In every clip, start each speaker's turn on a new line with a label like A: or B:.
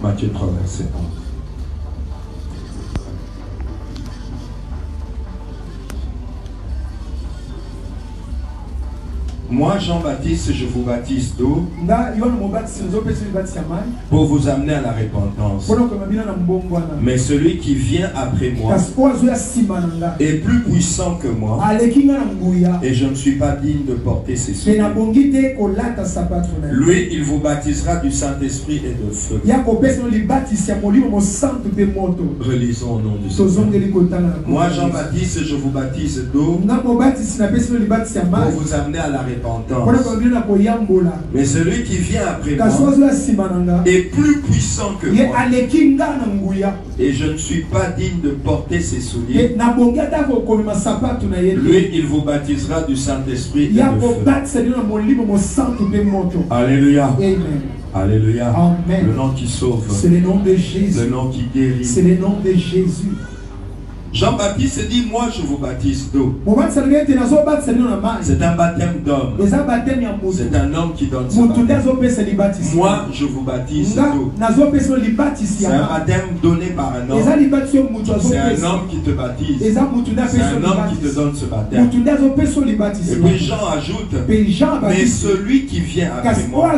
A: Matthieu 3, verset 11. Moi, Jean-Baptiste, je vous baptise d'eau pour vous amener à la repentance. Mais celui qui vient après moi est plus puissant que moi et je ne suis pas digne de porter ses souliers. Lui, il vous baptisera du Saint-Esprit et de feu. Relisons au nom du Seigneur. Moi, Jean-Baptiste, je vous baptise d'eau pour vous amener à la repentance. Mais celui qui vient après moi est plus puissant que moi et je ne suis pas digne de porter ses souliers. Lui, il vous baptisera du Saint-Esprit et de feu. Alléluia.
B: Amen.
A: Alléluia.
B: Amen.
A: Le nom qui sauve.
B: C'est le nom de Jésus.
A: Le nom qui guérit.
B: C'est le nom de Jésus.
A: Jean-Baptiste dit, moi je vous baptise d'eau. C'est un baptême d'homme. C'est un homme qui donne ce baptême. Moi je vous baptise d'eau. C'est un baptême donné par un homme. C'est un homme qui te baptise. C'est un homme qui te donne ce baptême. Et puis Jean ajoute, mais celui qui vient après moi,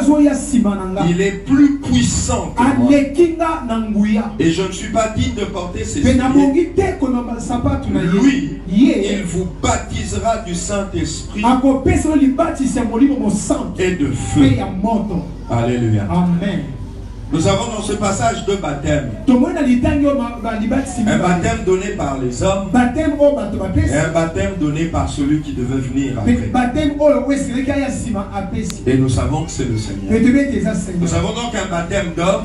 A: il est plus puissant que moi. Et je ne suis pas digne de porter ses souliers. Lui, il vous baptisera du Saint-Esprit et de feu. Alléluia.
B: Amen.
A: Nous avons dans ce passage deux baptêmes. Un baptême donné par les hommes et un baptême donné par celui qui devait venir après. Et nous savons que c'est le Seigneur. Nous avons donc un baptême d'homme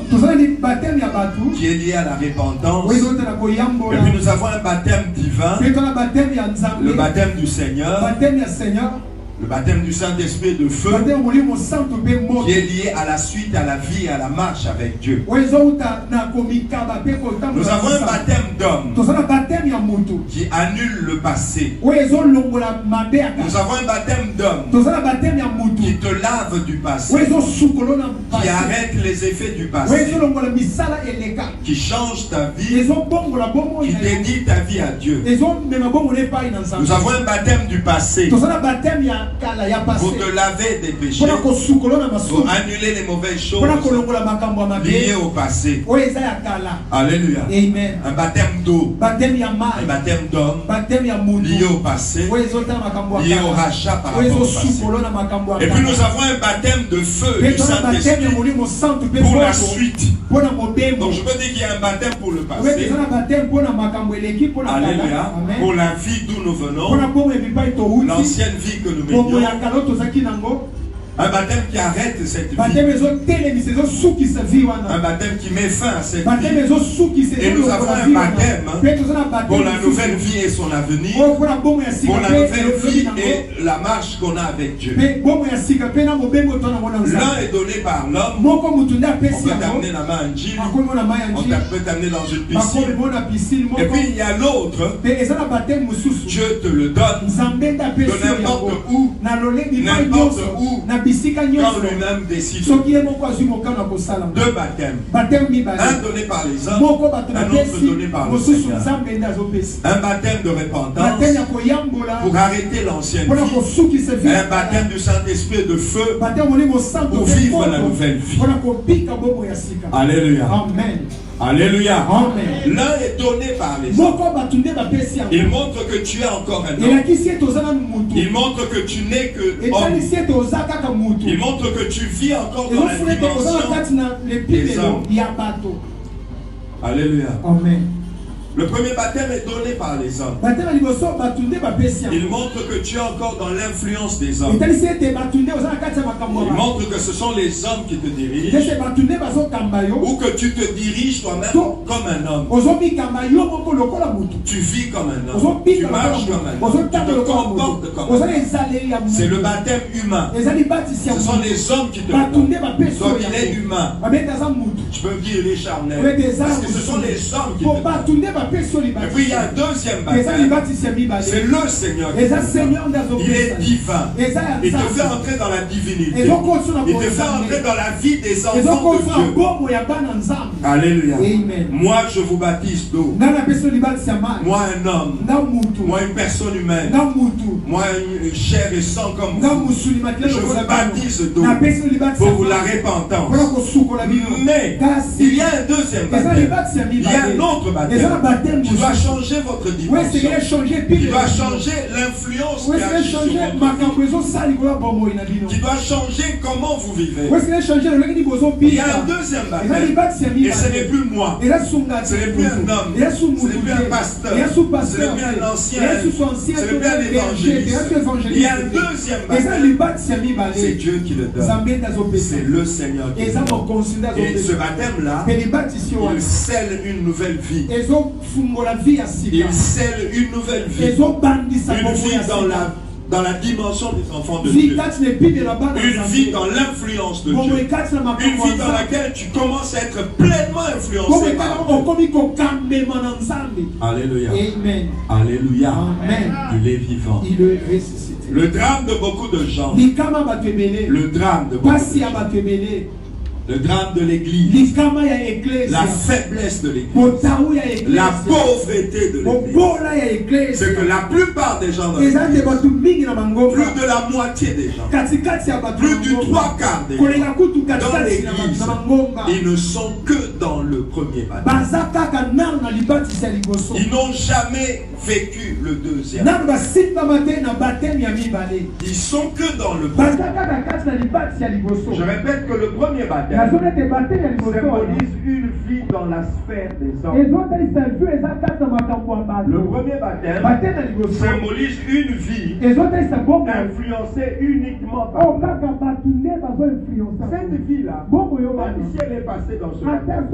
A: qui est lié à la repentance. Et puis nous avons un baptême divin, le baptême du Seigneur, le baptême du Saint-Esprit de feu, qui est lié à la suite, à la vie, à la marche avec Dieu. Nous avons un baptême d'homme qui annule le passé. Nous avons un baptême d'homme qui te lave du passé, qui arrête les effets du passé, qui change ta vie, qui dédie ta vie à Dieu. Nous avons un baptême du passé pour te laver des péchés, pour annuler les mauvaises choses liées au passé. Alléluia.
B: Amen.
A: Un baptême d'eau, un baptême d'homme lié au passé, lié au rachat par rapport au passé. Et puis nous avons un baptême de feu du Saint-Esprit pour la suite. Donc je peux dire qu'il y a un baptême pour le passé. Alléluia. Pour la vie d'où nous venons, l'ancienne vie que nous menions. Un baptême qui arrête cette vie. Un baptême qui met fin à cette vie. Et nous avons un baptême pour la nouvelle vie et son avenir. Pour la nouvelle vie et la marche qu'on a avec Dieu. L'un est donné par l'homme. On peut t'amener la main en jean. On peut t'amener dans une piscine. Et puis il y a l'autre. Dieu te le donne. De n'importe où. N'importe où. Quand lui-même décide. Deux baptêmes. Un donné par les hommes, un autre donné par le Seigneur. Un baptême de repentance pour arrêter l'ancienne vie. Un baptême du Saint-Esprit de feu pour vivre la nouvelle vie. Alléluia.
B: Amen.
A: Alléluia.
B: Amen.
A: L'un est donné par les hommes. Il montre que tu es encore un homme. Il montre que tu n'es que homme. Il montre que tu vis encore dans la dimension des hommes. Alléluia.
B: Amen.
A: Le premier baptême est donné par les hommes. Il montre que tu es encore dans l'influence des hommes. Il montre que ce sont les hommes qui te dirigent. Ou que tu te diriges toi-même comme un homme. Tu vis comme un homme. Tu marches comme un homme. Tu te comportes comme un homme. C'est le baptême humain. Ce sont les hommes qui te comportent. Donc il est humain. Je peux dire il est charnel. Parce que ce sont les hommes qui te comportent. puis il y a un deuxième baptême. C'est le Seigneur. Il est divin. Il te fait entrer dans la divinité. Il te fait entrer dans la vie des enfants de Dieu. Alléluia. Moi, je vous baptise d'eau. Moi, un homme. Moi, une personne humaine. Moi, une chair et sang comme vous. Je vous baptise d'eau pour vous la repentance. Mais il y a un deuxième baptême. Il y a un autre baptême. Tu dois changer votre dimension. Tu dois changer l'influence qui a sur votre vie. Tu dois changer comment vous vivez. Il y a un deuxième baptême. Et ce n'est plus moi. Ce n'est plus un homme. Ce n'est plus un pasteur. Ce n'est plus un ancien. Ce n'est plus un évangéliste. Il y a un deuxième baptême. C'est Dieu qui le donne. C'est le Seigneur qui le donne. Et ce baptême-là, il scelle une nouvelle vie. Il scelle une nouvelle vie. Une vie dans la dimension des enfants de Dieu. Une vie dans l'influence de Dieu. Une vie dans laquelle tu commences à être pleinement influencé par Dieu. Alléluia. Alléluia. Il est vivant. Le drame de beaucoup de gens. Le drame de beaucoup de gens. Le drame de l'église, la faiblesse de l'église, la pauvreté de l'église, c'est que la plupart des gens dans l'église, plus de la moitié des gens, plus du 3/4 des gens dans l'église, ils ne sont que dans le premier baptême. Ils n'ont jamais vécu le deuxième. Ils sont que dans le premier. Je répète que le premier baptême symbolise une vie dans la sphère des hommes. Le premier baptême symbolise une vie influencée uniquement par Dieu. Cette vie-là, même si elle est passée dans ce baptême,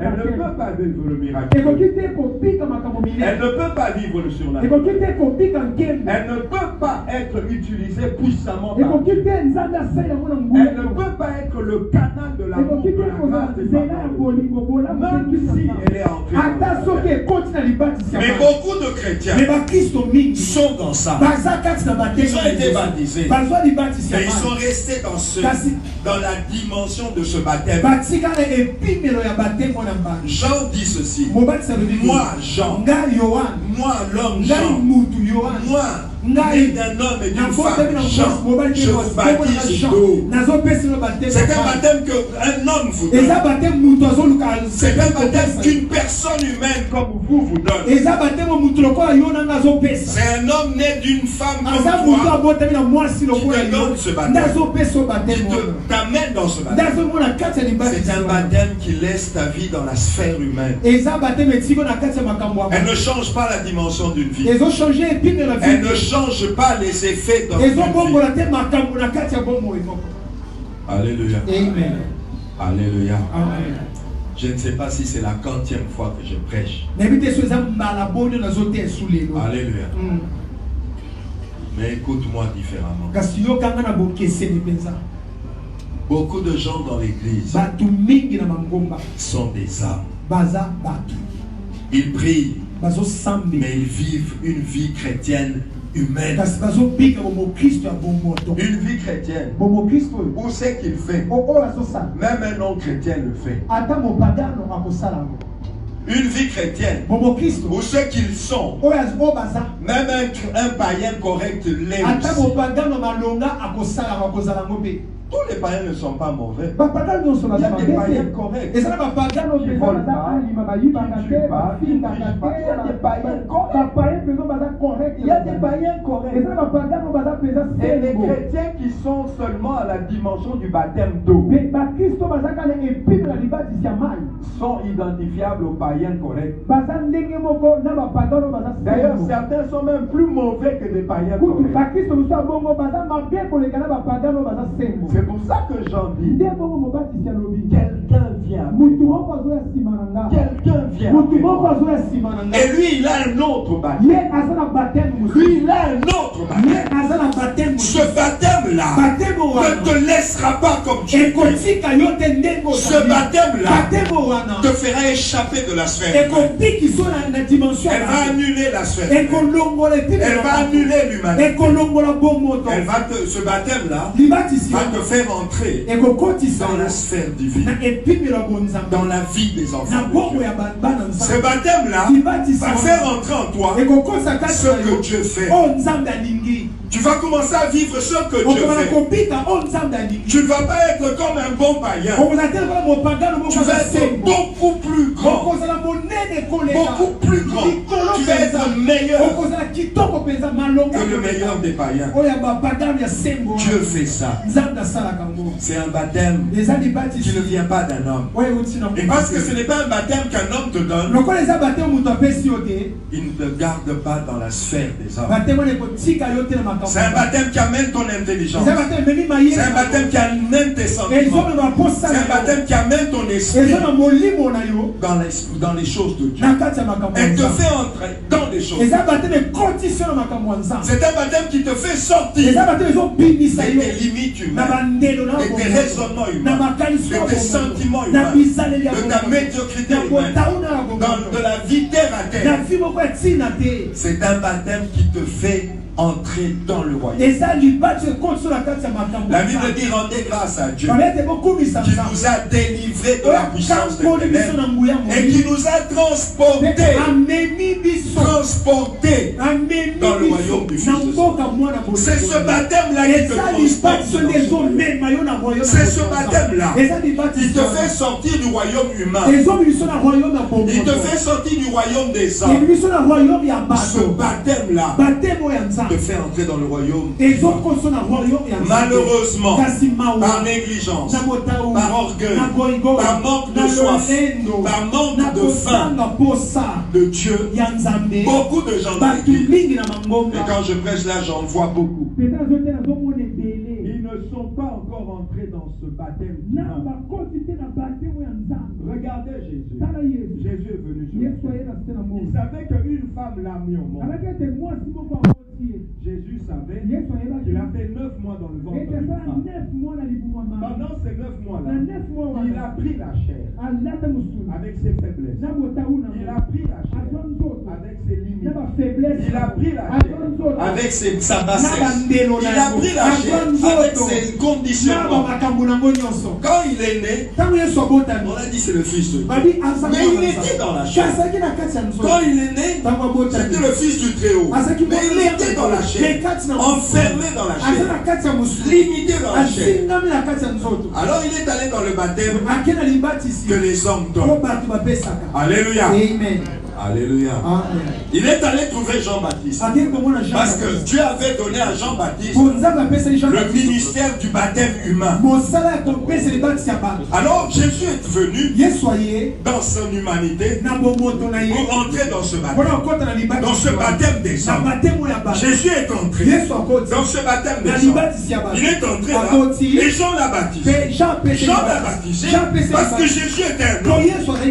A: elle ne peut pas vivre le miracle. Elle ne peut pas vivre le surnaturel. Elle ne peut pas être utilisée puissamment par Dieu. Elle ne peut pas être le canal de l'amour, de la grâce de Dieu. Même si elle est entrée. Mais beaucoup de chrétiens sont dans ça. Ils ont été baptisés. Mais ils sont restés dans la dimension de ce baptême. Jean dit ceci. Moi, Jean. Moi, l'homme Jean. Moi, né d'un homme et d'une femme, Jean, je vous baptise d'eau. C'est un baptême qu'un homme vous donne. C'est un baptême qu'une personne humaine comme vous donne. C'est un homme né d'une femme comme toi qui te donne ce baptême, qui t'amène dans ce baptême. C'est un baptême qui laisse ta vie dans la sphère humaine. Elle ne change pas la dimension d'une vie. Elle ne change pas les effets dans une vie. Alléluia.
B: Amen.
A: Alléluia.
B: Amen.
A: Je ne sais pas si c'est la 40e fois que je prêche. Alléluia. Mais écoute-moi différemment. Beaucoup de gens dans l'église sont des âmes. Ils prient, mais ils vivent une vie chrétienne humaine. Une vie chrétienne. Où c'est qu'il fait? Même un non-chrétien le fait. Une vie chrétienne. Où ce qu'ils sont. Même un païen correct l'est aussi. Tous les païens ne sont pas mauvais. Il y a des païens corrects. Qui volent pas, qui ne tuent pas, qui ne trichent pas. Il y a des païens corrects. Il y a des païens corrects. Et les chrétiens qui sont seulement à la dimension du baptême d'eau sont identifiables aux païens corrects. D'ailleurs, certains sont même plus mauvais que des païens corrects. C'est pour ça que Jean dit, quelqu'un vient vient. Et lui, il a un autre baptême. Lui, il a un autre baptême. Ce baptême-là ne te laissera pas comme tu es. Ce baptême-là te fera échapper de la sphère. Elle va annuler la sphère. Elle va annuler l'humanité. Ce baptême-là va te faire entrer dans la sphère divine, dans la vie des enfants de Dieu. Ce baptême-là va faire entrer en toi ce que Dieu fait. Tu vas commencer à vivre ce que Dieu fait. Tu ne vas pas être comme un bon païen. Tu vas être beaucoup plus grand. Beaucoup plus grand. Tu vas être meilleur que le meilleur des païens. Dieu fait ça. C'est un baptême qui ne vient pas d'un homme. Et parce que ce n'est pas un baptême qu'un homme te donne, il ne te garde pas dans la sphère des hommes. C'est un baptême qui amène ton intelligence. C'est un baptême qui amène tes sentiments. C'est un baptême qui amène ton esprit dans les choses de Dieu. Elle te fait entrer dans les choses. C'est un baptême qui te fait sortir de tes limites humaines, de tes raisonnements humains, de tes sentiments humains, de ta médiocrité humaine, de la vie terre à terre. C'est un baptême qui te fait entrer dans le royaume. La Bible dit rendez grâce à Dieu qui nous a délivrés de la puissance des ténèbres et qui nous a transportés dans le royaume du Fils de son. C'est ce baptême-là qui te transporte. C'est ce baptême-là qui te fait sortir du royaume humain. Il te fait sortir du royaume des hommes. Ce baptême-là te fait entrer dans le royaume. Malheureusement, par négligence, par orgueil, par manque de soif, par manque de faim de Dieu, beaucoup de gens m'écrivent. Et quand je prêche là, j'en vois beaucoup. Ils ne sont pas encore entrés dans ce baptême. Regardez Jésus. Jésus est venu sur la terre. Il savait qu'une femme l'a mis au monde. Jésus savait qu'il a fait 9 mois dans le ventre d'une femme. Pendant ces 9 mois-là, il a pris la chair avec ses faiblesses. Il a pris la chair avec ses limites. Il a pris la chair avec sa bassesse. Il a pris la chair avec ses conditionnements. Quand il est né, on a dit c'est le fils de Dieu. Mais il était dans la chair. Quand il est né, c'était le fils du Très-Haut. Mais il était dans la chair, enfermé dans la chair, limité dans la chair. Alors il est allé dans le baptême que les hommes donnent. Alléluia.
B: Amen.
A: Alléluia.
B: Amen.
A: Il est allé trouver Jean-Baptiste. Parce que Dieu avait donné à Jean-Baptiste le ministère du baptême humain. Alors Jésus est venu dans son humanité pour entrer dans ce baptême. Dans ce baptême des hommes. Jésus est entré dans ce baptême des hommes. Il est entré là et Jean l'a baptisé. Jean l'a baptisé parce que Jésus était un homme.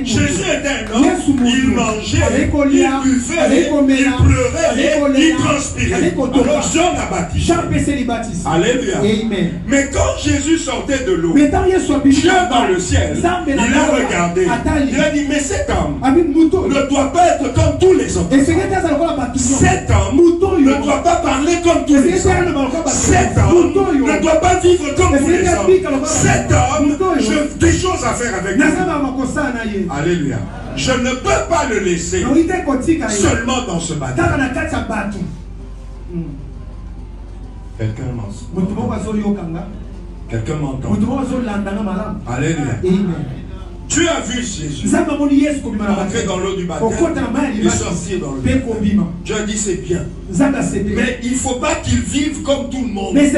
A: Jésus était un homme. Il mangeait. Il buvait, il pleurait, il transpirait. Alors Jean l'a baptisé. Alléluia. Mais quand Jésus sortait de l'eau, Dieu dans le ciel, il a regardé. Il a dit, mais cet homme ne doit pas être comme tous les autres. Cet homme ne doit pas parler comme tous les autres. Cet homme ne doit pas vivre comme tous les autres. Cet homme, j'ai des choses à faire avec lui. Alléluia. Je ne peux pas le laisser seulement dans ce baptême. Quelqu'un m'entend. Quelqu'un m'entend. Alléluia. Tu as vu Jésus entrer dans l'eau du baptême et sortir dans le baptême. Dieu a dit c'est bien. Mais il ne faut pas qu'il vive comme tout le monde. Il ne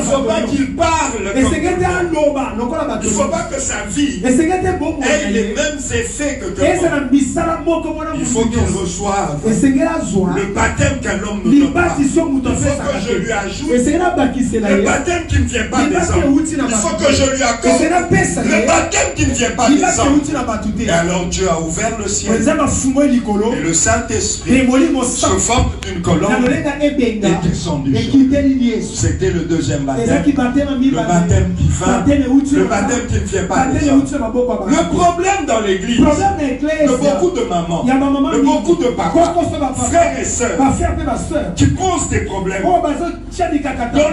A: faut pas qu'il parle comme tout le monde. Il ne faut pas que sa vie ait les mêmes effets que tout le monde. Il faut qu'il reçoive le baptême qu'un homme ne donne pas. Il faut que je lui ajoute le baptême qui ne vient pas des hommes. Il faut que je lui accorde le baptême problème qui ne vient pas des hommes. Et alors Dieu a ouvert le ciel. Et le Saint-Esprit, sous forme d'une colombe, est descendu. C'était le deuxième baptême. Le baptême qui vint. Le baptême qui ne vient pas des hommes. Le problème dans l'église de beaucoup de mamans, de beaucoup de papas, frères et sœurs, qui posent des problèmes, dont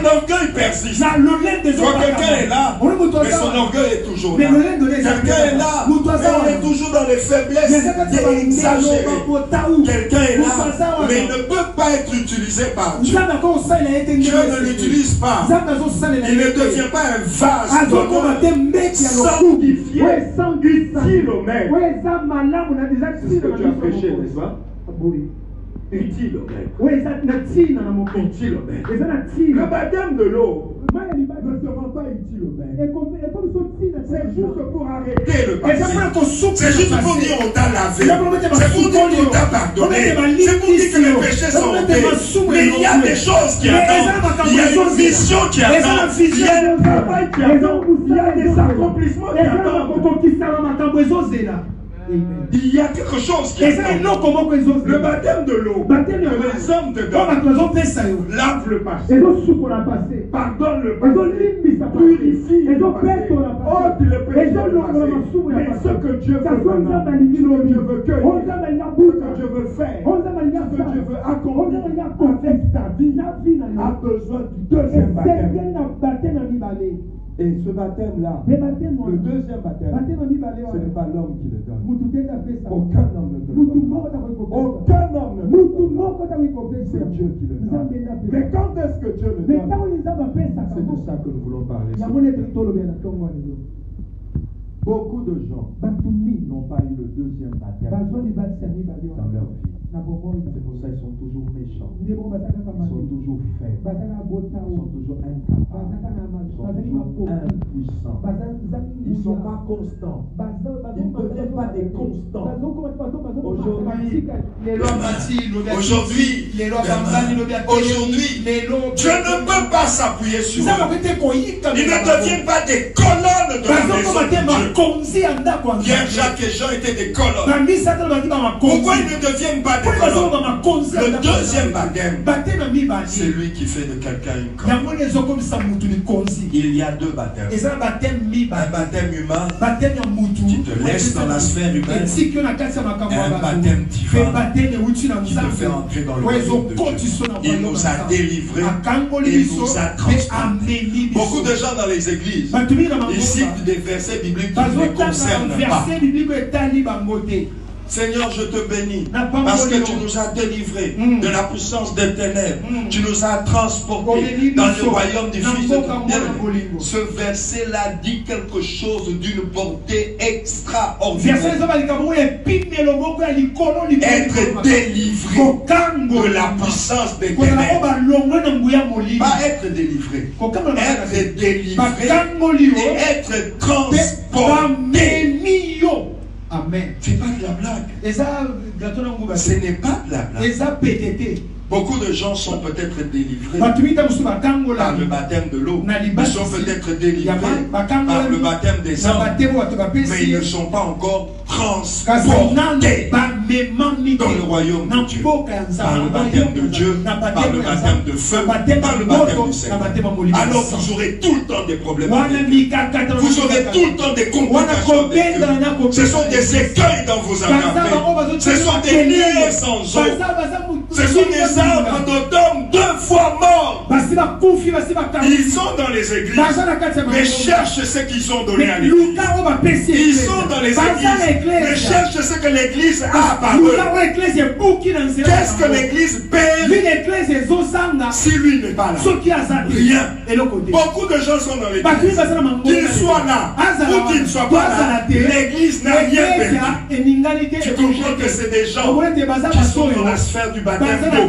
A: l'orgueil persiste. Soit quelqu'un est là, mais son orgueil est toujours là. Quelqu'un est là, mais on est toujours dans les faiblesses exagérées. Quelqu'un est là, mais il ne peut pas être utilisé par Dieu. Dieu ne l'utilise pas. Il ne devient pas un vase sanctifié, utile au maître. C'est ce que tu as prêché, n'est-ce pas? Utile au maître. Utile au maître. Le baptême de l'eau ne se rend pas utile au maître. C'est juste pour arrêter le passé. C'est juste pour dire on t'a lavé. C'est pour dire qu'on t'a pardonné. C'est pour dire que les péchés sont ôtés. Mais il y a des choses qui attendent. Il y a une mission qui attend. Il y a un travail qui attend. Il y a des accomplissements qui attendent. Il y a quelque chose qui attend. Le baptême de l'eau que les hommes te donnent lave le passé, pardonne le passé, purifie le passé, ôte le péché du passé. Mais ce que Dieu veut maintenant, ce que Dieu veut cueillir, ce que Dieu veut faire, ce que Dieu veut accomplir avec ta vie, a besoin du deuxième baptême. Et ce baptême-là, le deuxième baptême, ce n'est pas l'homme qui le donne. Aucun homme ne peut le donner. Aucun homme ne peut le donner. C'est Dieu qui le donne. Mais quand est-ce que Dieu le donne? C'est de ça que nous voulons parler. Beaucoup de gens n'ont pas eu le deuxième baptême dans leur vie. C'est pour ça qu'ils sont toujours méchants. Ils sont toujours faibles. Ils sont toujours incapables. Ils sont toujours impuissants. Ils ne sont pas constants. Ils ne deviennent pas des constants. Aujourd'hui, Dieu ne peut pas s'appuyer sur eux. Ils ne deviennent pas des colonnes de la maison de Dieu. Pierre, Jacques et Jean étaient des colonnes. Pourquoi ils ne deviennent pas des colonnes? Le deuxième baptême, c'est lui qui fait de quelqu'un une colonne. Il y a deux baptêmes. Un baptême humain qui te laisse dans la sphère humaine, et un baptême divin qui te fait entrer dans le royaume de Dieu. Il nous a délivrés et il nous a transportés. Beaucoup de gens dans les églises, ils citent des versets bibliques qui ne les concernent pas. Seigneur, je te bénis parce que tu nous as délivrés de la puissance des ténèbres. Tu nous as transportés dans le royaume du Fils de ton bien-aimé. Ce verset-là dit quelque chose d'une portée extraordinaire. Être délivré de la puissance des ténèbres. Pas être délivré. Être délivré et être transporté.
B: Amen.
A: C'est pas de la blague. Ce n'est pas de la blague. Beaucoup de gens sont peut-être délivrés par le baptême de l'eau. Ils sont peut-être délivrés par le baptême des hommes. Mais ils ne sont pas encore transportés dans le royaume de Dieu. Par le baptême de Dieu, par le baptême de feu, par le baptême du Seigneur. Alors vous aurez tout le temps des problèmes. Vous aurez tout le temps des complications. Ce sont des écueils dans vos agapés. Ce sont des nuées sans eau. Ce sont des arbres d'Odom 2 fois morts. Ils sont dans les églises, mais cherchent ce qu'ils ont donné à l'église. Ils sont dans les églises, mais cherchent ce que l'église a par eux. Qu'est-ce que l'église perd si lui n'est pas là? Rien. Beaucoup de gens sont dans l'église. Qu'ils soient là ou qu'ils ne soient pas là, l'église n'a rien perdu. Tu comprends que c'est des gens qui sont dans la sphère du baptême d'eau.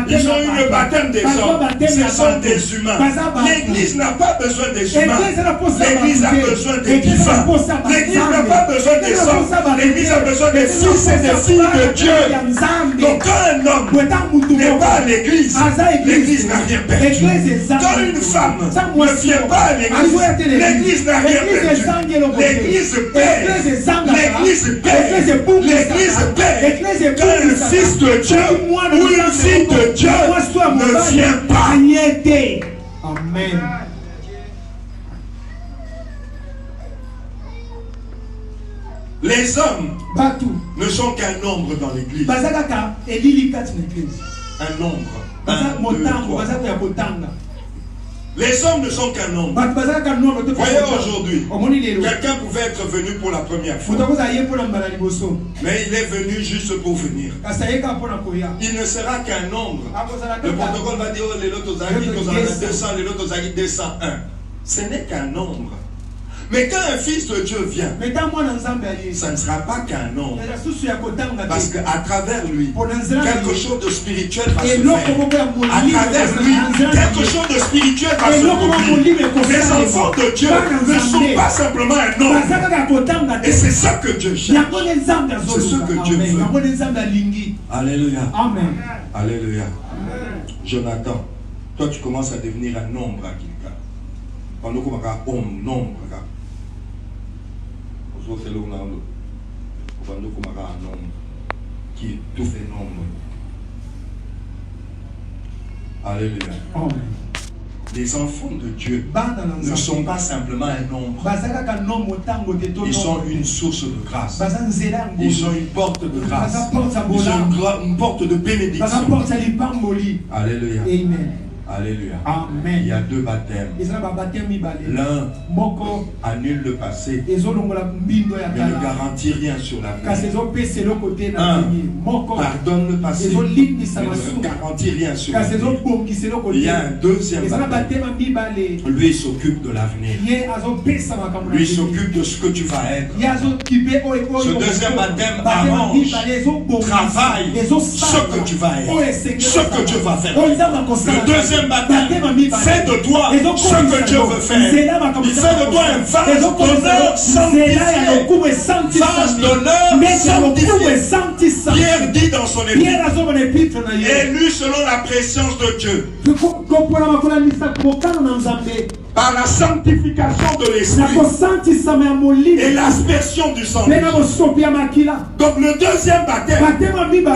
A: Ils ont eu le baptême baptême des hommes, ce sont des humains. L'église n'a pas besoin des humains. L'église a besoin des divins. L'église n'a pas besoin des hommes. L'église a besoin des fils et des filles de Dieu. Donc quand un homme n'est pas à l'église, l'église n'a rien perdu. Quand une femme ne vient pas à l'église, l'église n'a rien perdu. L'église paie. L'église paie. L'église paie. Quand un fils de Dieu ou une fille de Dieu ne vient pas.
B: Amen.
A: Les hommes ne sont qu'un nombre dans l'église. Un nombre. 1, 2, 3. Les hommes ne sont qu'un nombre. Voyez aujourd'hui, quelqu'un pouvait être venu pour la première fois. Mais il est venu juste pour venir. Il ne sera qu'un nombre. Le protocole va dire les lots 200, les lots 201. Ce n'est qu'un nombre. Mais quand un fils de Dieu vient, ça ne sera pas qu'un nombre. Parce qu'à travers lui, quelque chose de spirituel va se faire. À travers lui, quelque chose de spirituel va se faire. Les enfants de Dieu ne sont pas simplement un nombre. Et c'est ça que Dieu cherche. C'est ce que Dieu veut. Alléluia.
B: Amen.
A: Alléluia. Jonathan, toi tu commences à devenir un nombre à quelqu'un. Pendant qu'on va un nombre. C'est le nom qui tout fait nombre. Alléluia.
B: Amen.
A: Les enfants de Dieu ne sont pas simplement un nombre. Ils sont une source de grâce. Ils ont une porte de grâce. Ils ont une porte de bénédiction. Alléluia.
B: Amen.
A: Alléluia.
B: Amen.
A: Il y a 2 baptêmes. L'un annule le passé, mais ne garantit rien sur l'avenir. Un pardonne le passé, mais ne garantit rien sur l'avenir. Il y a un deuxième baptême. Lui s'occupe de l'avenir. Lui s'occupe de ce que tu vas être. Ce deuxième baptême arrange, travaille ce que tu vas être, ce que tu vas faire. Le deuxième baptême fait de toi ce que Dieu veut faire. Il fait de toi un vase d'honneur sanctifié. Vase d'honneur sanctifié. Pierre dit dans son épître, élu selon la préscience de Dieu, par la sanctification de l'esprit et l'aspersion du sang. Donc le deuxième baptême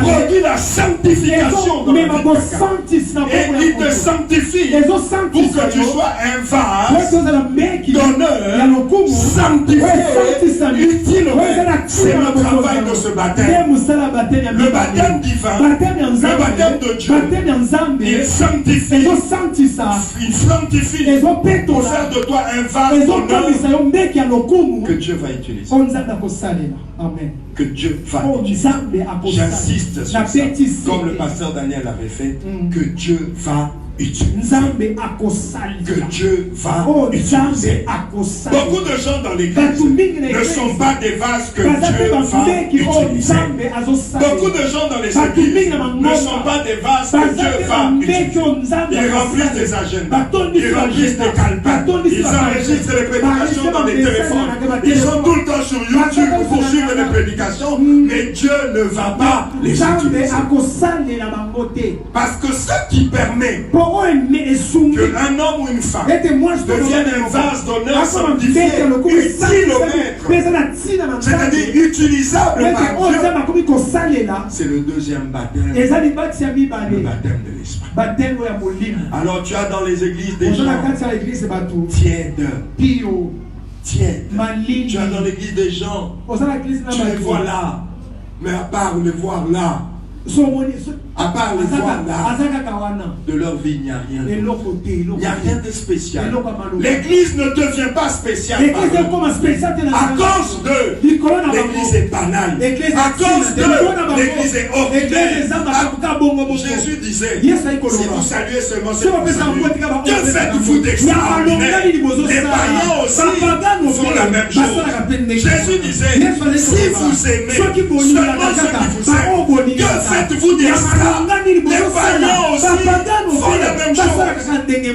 A: produit la sanctification de la vie. Et il te sanctifie pour que tu sois un vase d'honneur sanctifié, utile. C'est le travail de ce baptême. Le baptême divin, le baptême de Dieu, il sanctifie, il sanctifie pour faire de toi un vase d'honneur que Dieu va utiliser. Que Dieu va utiliser. J'insiste sur ça, comme le pasteur Daniel avait fait, que Dieu va utiliser. Que Dieu va utiliser. Beaucoup de gens dans l'église ne sont pas des vases que Dieu va utiliser. Beaucoup de gens dans les églises ne sont pas des vases que Dieu va utiliser. Ils remplissent des agendas, ils remplissent des calepins, ils enregistrent les prédications dans des téléphones, ils sont tout le temps sur YouTube pour suivre les prédications, mais Dieu ne va pas les utiliser. Parce que ce qui permet qu'un homme ou une femme devienne un vase d'honneur sanctifié, utile au maître, c'est-à-dire utilisable par Dieu, c'est le deuxième baptême, le baptême de l'esprit. Alors tu as dans les églises des gens tièdes. Tu as dans l'église des gens, tu les vois là, mais à part les voir là, à part les voir là, de leur vie, il n'y a rien. Il n'y a rien de spécial. L'église ne devient pas spéciale à cause de l'église est banale, à cause de l'église est ordinaire. Jésus disait, si vous saluez seulement ce que vous saluez, que faites-vous d'extraordinaire? Les païens aussi font la même chose. Jésus disait, si vous aimez seulement ceux qui vous aiment, que faites-vous d'extraordinaire? Les païens aussi font chose.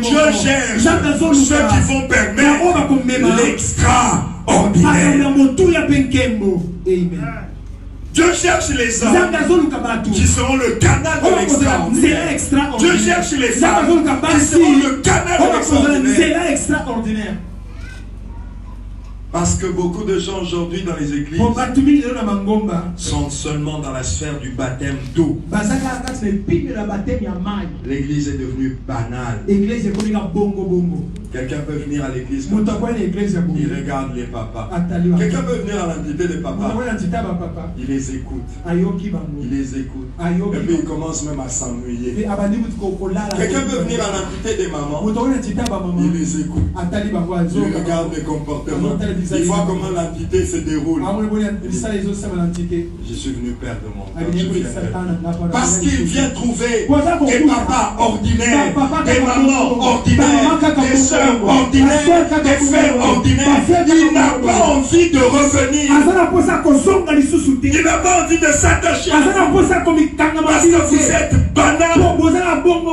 A: Dieu cherche ceux qui vont permettre l'extraordinaire.
B: Amen.
A: Dieu cherche les hommes qui seront le canal de l'extraordinaire. Dieu cherche les femmes qui seront le canal de l'extraordinaire. Parce que beaucoup de gens aujourd'hui dans les églises sont seulement dans la sphère du baptême d'eau. L'église est devenue banale. Quelqu'un peut venir à l'église, il regarde les papas. Quelqu'un peut venir à l'entité des papas, il les écoute. Il les écoute. Et puis il commence même à s'ennuyer. Quelqu'un peut venir à l'entité des mamans, il les écoute. Il regarde les comportements. Il voit comment l'entité se déroule. Je suis venu perdre mon temps. Parce qu'il vient trouver des papas ordinaires, des mamans ordinaires, des soeurs ordinaires, des frères ordinaires. Il n'a pas envie de revenir. Il n'a pas envie de s'attacher. Parce que vous êtes banal.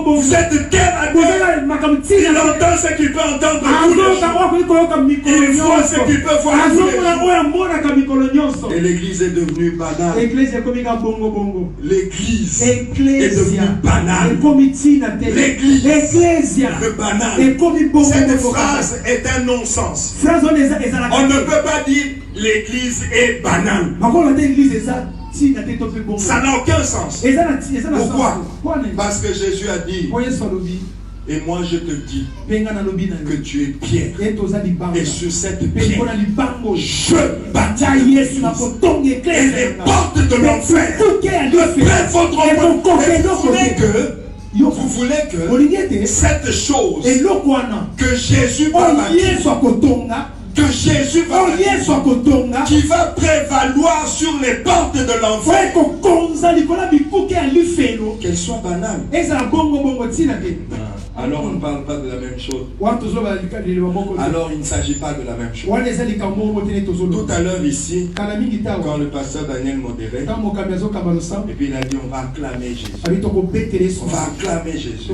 A: Vous êtes terre à terre. Il entend ce qu'il peut entendre tous les jours. Il voit ce qu'il peut voir tous les jours. Et l'église est devenue banale. L'église est devenue banale. L'église est banale. Cette phrase est un non-sens. On ne peut pas dire l'église est banale. Ça n'a aucun sens. Pourquoi? Parce que Jésus a dit, et moi je te dis que tu es pierre. Et sur cette pierre, je bâtis l'église. Et les portes de l'enfer ne prévaudront pas. Vous voulez que cette chose que Jésus va bâtir, qui va prévaloir sur les portes de l'enfer, qu'elle soit banale. Alors on ne parle pas de la même chose. Alors il ne s'agit pas de la même chose. Tout à l'heure ici, quand le pasteur Daniel modérait, et puis il a dit on va acclamer Jésus. On va acclamer Jésus.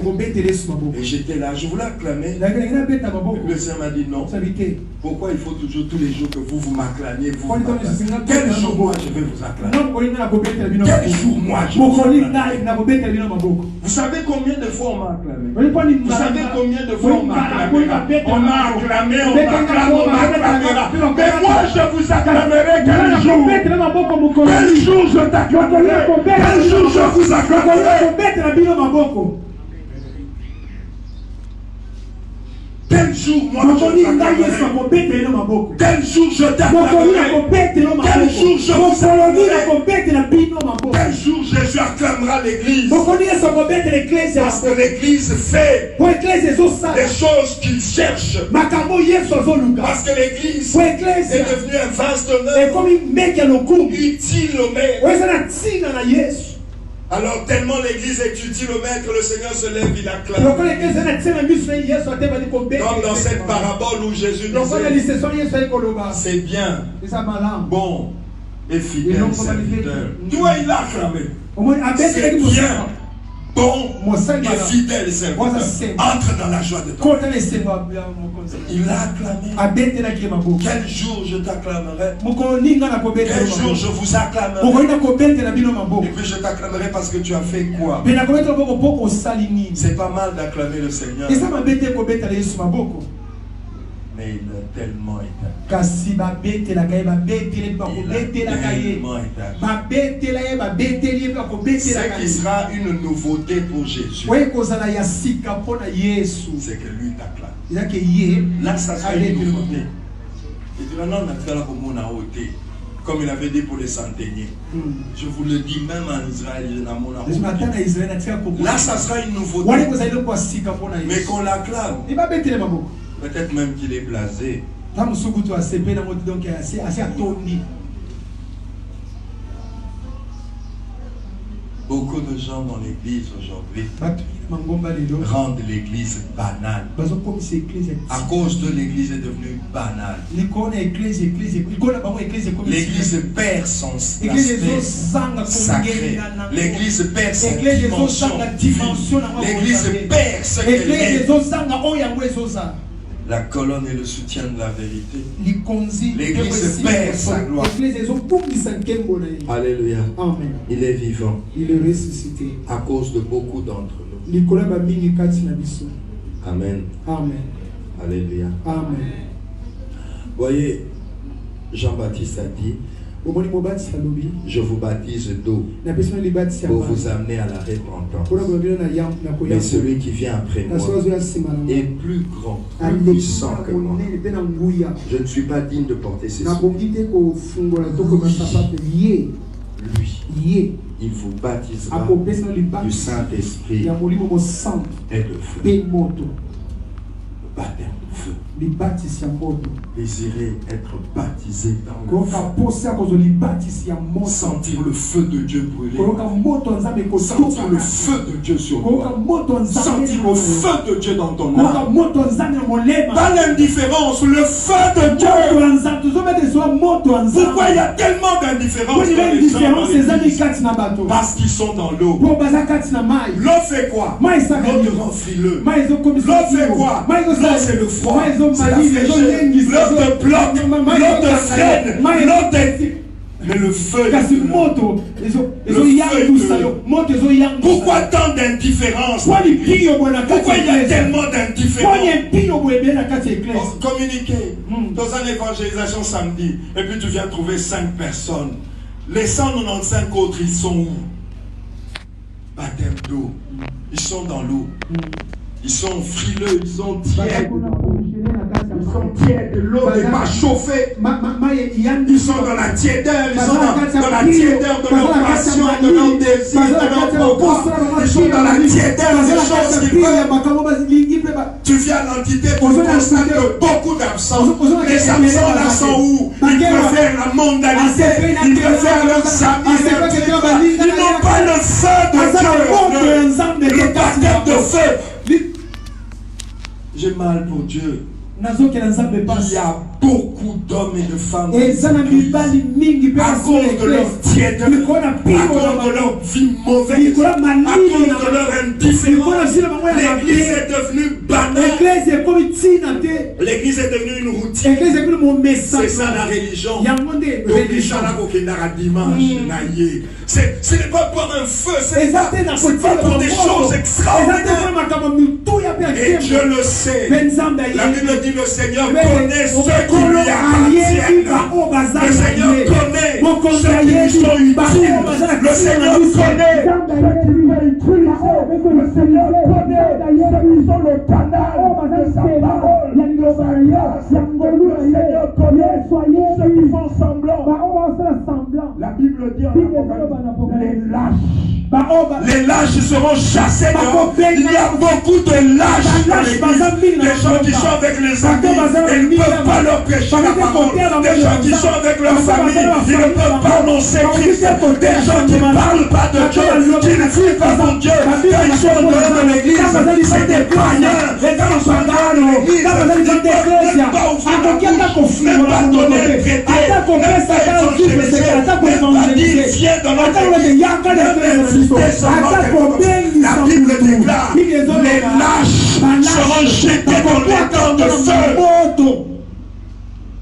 A: Et j'étais là, je voulais acclamer. Le Seigneur m'a dit non. Pourquoi il faut toujours tous les jours que vous m'acclamiez? Quel jour moi je vais vous acclamer? Quel jour moi je vais vous acclamer? Vous savez combien de fois on m'a acclamé? Vous savez combien de fois on m'a acclamé? On m'a acclamé, on m'acclame, on m'acclamera. Mais moi je vous acclamerai quel jour? Quel jour je t'acclamerai? Quel jour je vous acclamerai? Quel jour moi je t'acclamerai? Quel jour je t'acclamerai? Quel jour je vous acclamerai? Quel jour Jésus acclamera l'église? Parce que l'église fait des choses qu'il cherche. Parce que l'église est devenue un vase d'honneur, utile au maître. Alors tellement l'église est utile au maître, le Seigneur se lève, il acclame. Comme dans cette parabole où Jésus disait, c'est bien, bon et fidèle serviteur. Toi il a acclamé. C'est bien, bon et fidèle serviteur. Entre dans la joie de ton Père. Il a acclamé. Quel jour je t'acclamerai? Quel jour je vous acclamerai? Et puis je t'acclamerai parce que tu as fait quoi? C'est pas mal d'acclamer le Seigneur. Mais il a tellement été. Ce qui sera une nouveauté pour Jésus, c'est que lui t'acclame. Là, ça sera une nouveauté. Il dit non, comme il avait dit pour les centeniers. Je vous le dis, même en Israël, là, ça sera une nouveauté. Mais qu'on l'acclame. Peut-être même qu'il est blasé. Beaucoup de gens dans l'église aujourd'hui rendent l'église banale. À cause de l'église est devenue banale. L'église perd son aspect sacré. L'église perd sa dimension. L'église perd ce qu'elle est. La colonne est le soutien de la vérité. L'église perd sa gloire. Alléluia.
B: Amen.
A: Il est vivant.
B: Il est ressuscité.
A: À cause de beaucoup d'entre nous. Amen.
B: Amen.
A: Alléluia.
B: Amen.
A: Voyez, Jean-Baptiste a dit, je vous baptise d'eau pour vous amener à la repentance. Mais celui qui vient après moi est plus grand, plus puissant que moi. Je ne suis pas digne de porter ses souliers. Lui, il vous baptisera du Saint-Esprit et de feu. Le baptême de feu. Désirez être baptisé dans le feu. Sentir le feu de Dieu brûler. Sentir le feu de Dieu sur toi. Sentir le feu de Dieu dans ton âme. Pas l'indifférence, le feu de Dieu. Pourquoi il y a tellement d'indifférence dans les gens? Parce qu'ils sont dans l'eau. L'eau fait quoi? L'eau te rend frileux. L'eau fait quoi? L'eau c'est le froid. C'est la fraîcheur. L'eau te bloque, l'eau te freine, l'eau te... Mais le feu pourquoi tant d'indifférence? Pourquoi il y a tellement d'indifférence? Communiquer dans une évangélisation samedi, et puis tu viens trouver 5 personnes. Les 195 autres, ils sont où? Baptême d'eau. Ils sont dans l'eau. Ils sont frileux, ils sont tièdes. Ils sont tièdes, l'eau n'est pas chauffée. Ils sont dans la tiédeur, ils sont dans la tiédeur de leur passion, de leur désir, de leur programme. Ils sont dans la tiédeur des choses qu'ils veulent. Tu viens à l'entité pour constater beaucoup d'absents. Les absents là sont où? Ils préfèrent la mondialité, ils préfèrent leurs amis, ils n'ont pas le feu de Dieu, le baptême de feu. J'ai mal pour Dieu. Il y a beaucoup d'hommes et de femmes à cause de leur tièdeur, à cause de leur vie mauvaise, à cause de leur indifférence. L'église est devenue banale. L'église est devenue une routine. C'est ça la religion. Ce n'est pas pour un feu, c'est pas pour des choses extraordinaires. Et Dieu le sait. La Bible dit le Seigneur connaît ceux qui lui appartiennent. Le Seigneur connaît ceux qui lui sont utiles. Le Seigneur connaît ceux qui lui utilisent. Le Seigneur connaît ceux qui sont le canal de sa parole. Le Seigneur connaît ceux qui font semblant. La Bible dit en Apocalypse, les lâches seront chassés dehors. Il y a beaucoup de lâches dans l'église. Des gens qui sont avec les amis et ils ne peuvent pas leur prêcher la parole. Des gens qui sont avec leur famille, ils ne peuvent pas annoncer Christ. Des gens qui ne parlent pas de Dieu, qui ne vivent pas pour Dieu. Quand ils sont dehors de l'église, c'est des païens. Quand ils sont dehors de l'église, ils ne peuvent même pas ouvrir la bouche, même pas donner le traité, même pas évangéliser, même pas dire viens dans notre église, même inviter seulement quelqu'un. La Bible déclare, les lâches seront jetés dans les temps de feu.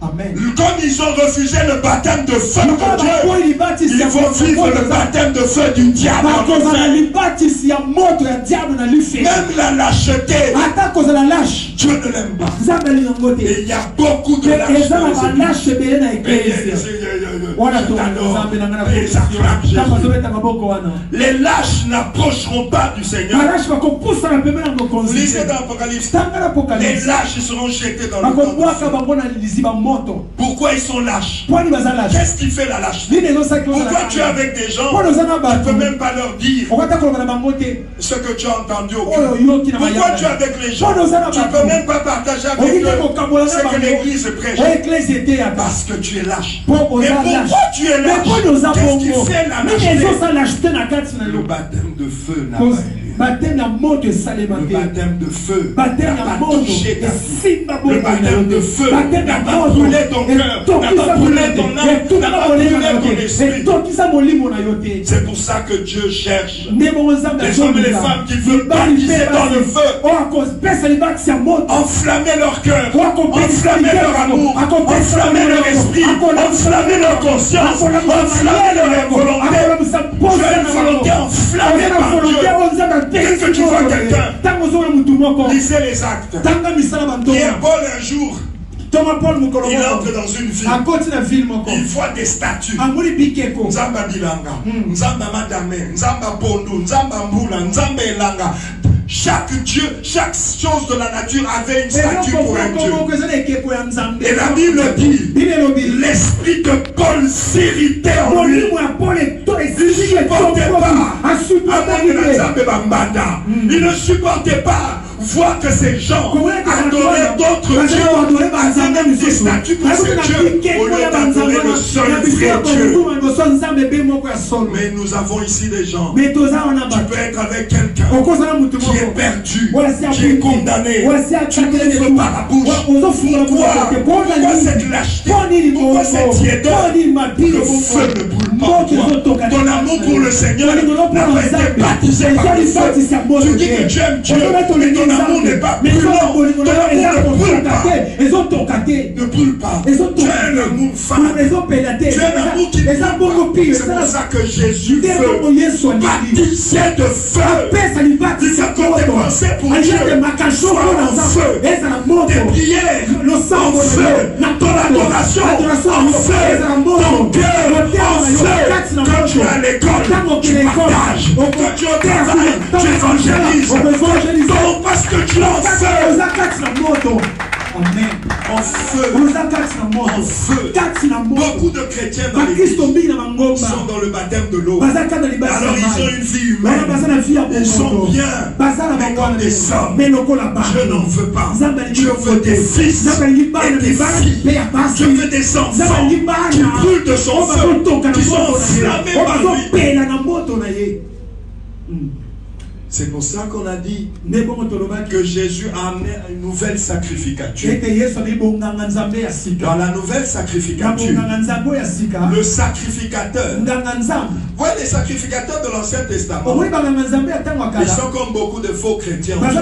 A: Amen. Comme ils ont refusé le baptême de feu de Dieu, ils vont vivre le baptême de feu du diable. Même la lâcheté, Dieu ne l'aime pas. Et il y a beaucoup de lâches dans les les lâches n'approcheront pas du Seigneur. Lisez dans l'Apocalypse. Les lâches seront jetés dans le temps. Pourquoi ils sont lâches? Qu'est-ce qui fait la lâcheté? Pourquoi tu es avec des gens, tu ne peux même pas leur dire ce que tu as entendu au cœur? Pourquoi tu es avec les gens, tu ne peux même pas partager avec eux ce que l'église prêche? Parce que tu es lâche. Mais pourquoi tu es lâche? Qu'est-ce qui fait la lâcheté? Le baptême de feu n'a pas eu lieu. Le baptême de feu n'a pas touché ta vie. Le baptême de feu n'a pas brûlé ton cœur, n'a pas brûlé ton âme, n'a pas brûlé ton esprit. C'est pour ça que Dieu cherche les hommes et les femmes qui veulent baptiser dans le feu, enflammer leur cœur, enflammer leur amour, enflammer leur esprit, enflammer leur conscience, enflammer leur volonté. Tu as une volonté enflammée par Dieu. Dès que tu vois quelqu'un, lisez les actes. Pierre Paul un jour, il entre dans une ville. Il voit des statues. Nzamba Bilanga, Nzamba Madame, Nzamba Bondu, Nzamba Mbula, Nzamba Elanga. Chaque Dieu, chaque chose de la nature avait une statue pour un Dieu. Et la Bible dit, l'esprit de Paul s'irritait en lui. Il ne supportait pas voir que ces gens adoraient d'autres dieux, adoraient des statues pour ces dieux, au lieu d'adorer le seul vrai Dieu. Mais nous avons ici des gens. Tu peux être avec quelqu'un qui est perdu, qui est condamné. Tu n'ouvres pas la bouche. Pourquoi cette lâcheté? Pourquoi cette tiédeur? Le feu ne brûle pas. Ton amour pour le Seigneur n'a pas été baptisé par le feu. Tu dis que tu aimes Dieu, mais ton amour n'est pas brûlant. Ton amour ne brûle pas. Ne brûle pas. Tu as un amour fan. Tu as un amour qui brûle pas. C'est pour ça que Jésus veut baptiser de feu. Il veut qu'on dépensé pour Dieu soit en feu. Tes prières en feu. Ton adoration en feu. Ton cœur en feu. Quand tu es à l'école, tu partages. Quand tu es au travail, tu évangélises. Donc parce que tu es en feu.
B: Amen.
A: En feu. En feu. Beaucoup de chrétiens dans l'église sont dans le baptême de l'eau. Alors ils ont une vie humaine. Ils sont bien. Mais comme des hommes. Je n'en veux pas. Je veux des fils et des filles. Je veux des enfants qui brûlent de son feu, qui sont enflammés par lui. C'est pour ça qu'on a dit que Jésus a amené une nouvelle sacrificature. Dans la nouvelle sacrificature, le sacrificateur, voyez les sacrificateurs de l'Ancien Testament, ils sont comme beaucoup de faux chrétiens avec